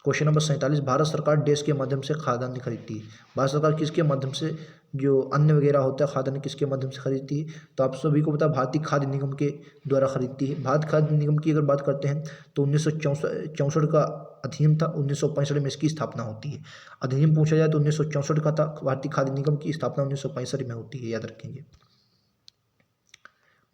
S1: क्वेश्चन नंबर 47, भारत सरकार देश के माध्यम से खाद्यान्न खरीदती है। भारत सरकार किसके माध्यम से, जो अन्न वगैरह होता है खाद्यान्न किसके माध्यम से खरीदती है, तो आप सभी को पता है भारतीय खाद्य निगम के द्वारा खरीदती है। भारत खाद्य निगम की अगर बात करते हैं तो 1964 का अधिनियम था, 1965 में इसकी स्थापना होती है। अधिनियम पूछा जाए तो 1964 का था। भारतीय खाद्य निगम की स्थापना 1965 में होती है, याद रखेंगे।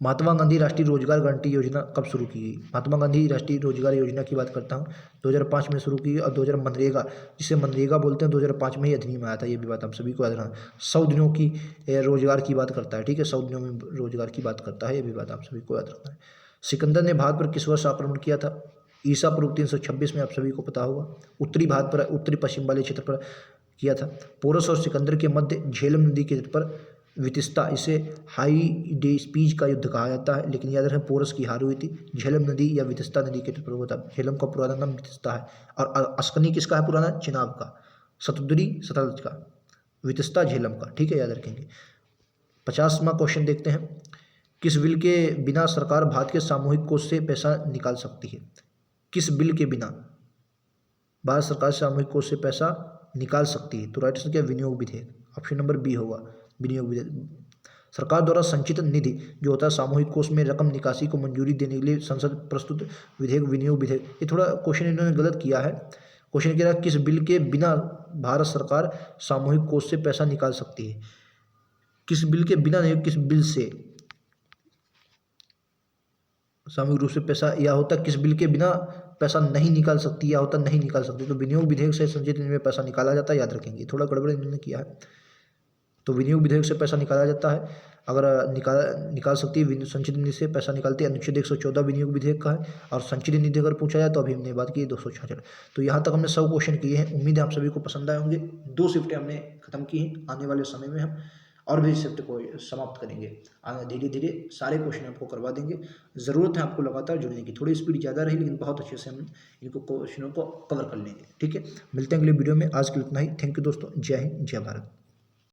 S1: महात्मा गांधी राष्ट्रीय रोजगार गारंटी योजना कब शुरू की गई। महात्मा गांधी राष्ट्रीय रोजगार योजना की बात करता हूँ, 2005 में शुरू की गई। और 2000 मनरेगा, जिसे मनरेगा बोलते हैं, 2005 में ही अधिनियम आया था। ये भी बात आप सभी को याद रखना। 100 दिनों की रोजगार की बात करता है, ठीक है। 100 दिनों में रोजगार की बात करता है, ये भी बात आप सभी को याद रखना है। सिकंदर ने भारत पर किस वर्ष आक्रमण किया था, ईसा पूर्व 326 में, आप सभी को पता होगा। उत्तरी भारत पर, उत्तरी पश्चिम वाले क्षेत्र पर किया था। पोरस और सिकंदर के मध्य झेलम नदी के तट पर वितिस्ता, इसे हाइडेस्पीज का युद्ध कहा जाता है, लेकिन याद रखें पोरस की हार हुई थी। झेलम नदी या वितिस्ता नदी के तट पर हुआ था। झेलम का पुराना नाम वितिस्ता है। और अस्कनी किसका है पुराना, चिनाब का। सतुद्री सतलज का, वितिस्ता झेलम का, ठीक है, याद रखेंगे। 50वां क्वेश्चन देखते हैं। किस बिल के बिना सरकार भारत के सामूहिक कोष से पैसा निकाल सकती है। किस बिल के बिना भारत सरकार सामूहिक कोष से पैसा निकाल सकती है, तो राइट आंसर क्या, विनियोग विधेयक। ऑप्शन नंबर बी होगा, विनियोग विधेयक। सरकार द्वारा संचित निधि जो होता है सामूहिक कोष में रकम निकासी को मंजूरी देने के लिए संसद प्रस्तुत विधेयक विनियोग विधेयक। ये थोड़ा क्वेश्चन इन्होंने गलत किया है। क्वेश्चन कह रहा है किस बिल के बिना भारत सरकार सामूहिक कोष से पैसा निकाल सकती है। किस बिल के बिना नहीं, किस बिल से सामूहिक रूप से पैसा, या होता किस बिल के बिना पैसा नहीं निकाल सकती, या होता नहीं निकाल सकती। तो विनियोग विधेयक से संचित निधि में पैसा निकाला जाता है, याद रखेंगे। थोड़ा गड़बड़ इन्होंने किया है। तो विनियोग विधेयक से पैसा निकाला जाता है। अगर निकाल सकती है संचित निधि से पैसा निकालती है, अनुच्छेद 114 विनियोग विधेयक का है। और संचित निधि अगर पूछा जाए तो अभी हमने बात की 266। तो यहाँ तक हमने 100 क्वेश्चन किए हैं। उम्मीद है आप सभी को पसंद आए होंगे। 2 शिफ्टें हमने खत्म की हैं। आने वाले समय में हम और भी शिफ्ट को समाप्त करेंगे। आगे धीरे धीरे सारे क्वेश्चन आपको करवा देंगे। ज़रूरत है आपको लगातार जुड़ने की। थोड़ी स्पीड ज़्यादा रही लेकिन बहुत अच्छे से हम इनको क्वेश्चनों को कवर कर लेंगे, ठीक है। मिलते हैं अगले वीडियो में। आज के लिए इतना ही। थैंक यू दोस्तों। जय हिंद, जय भारत।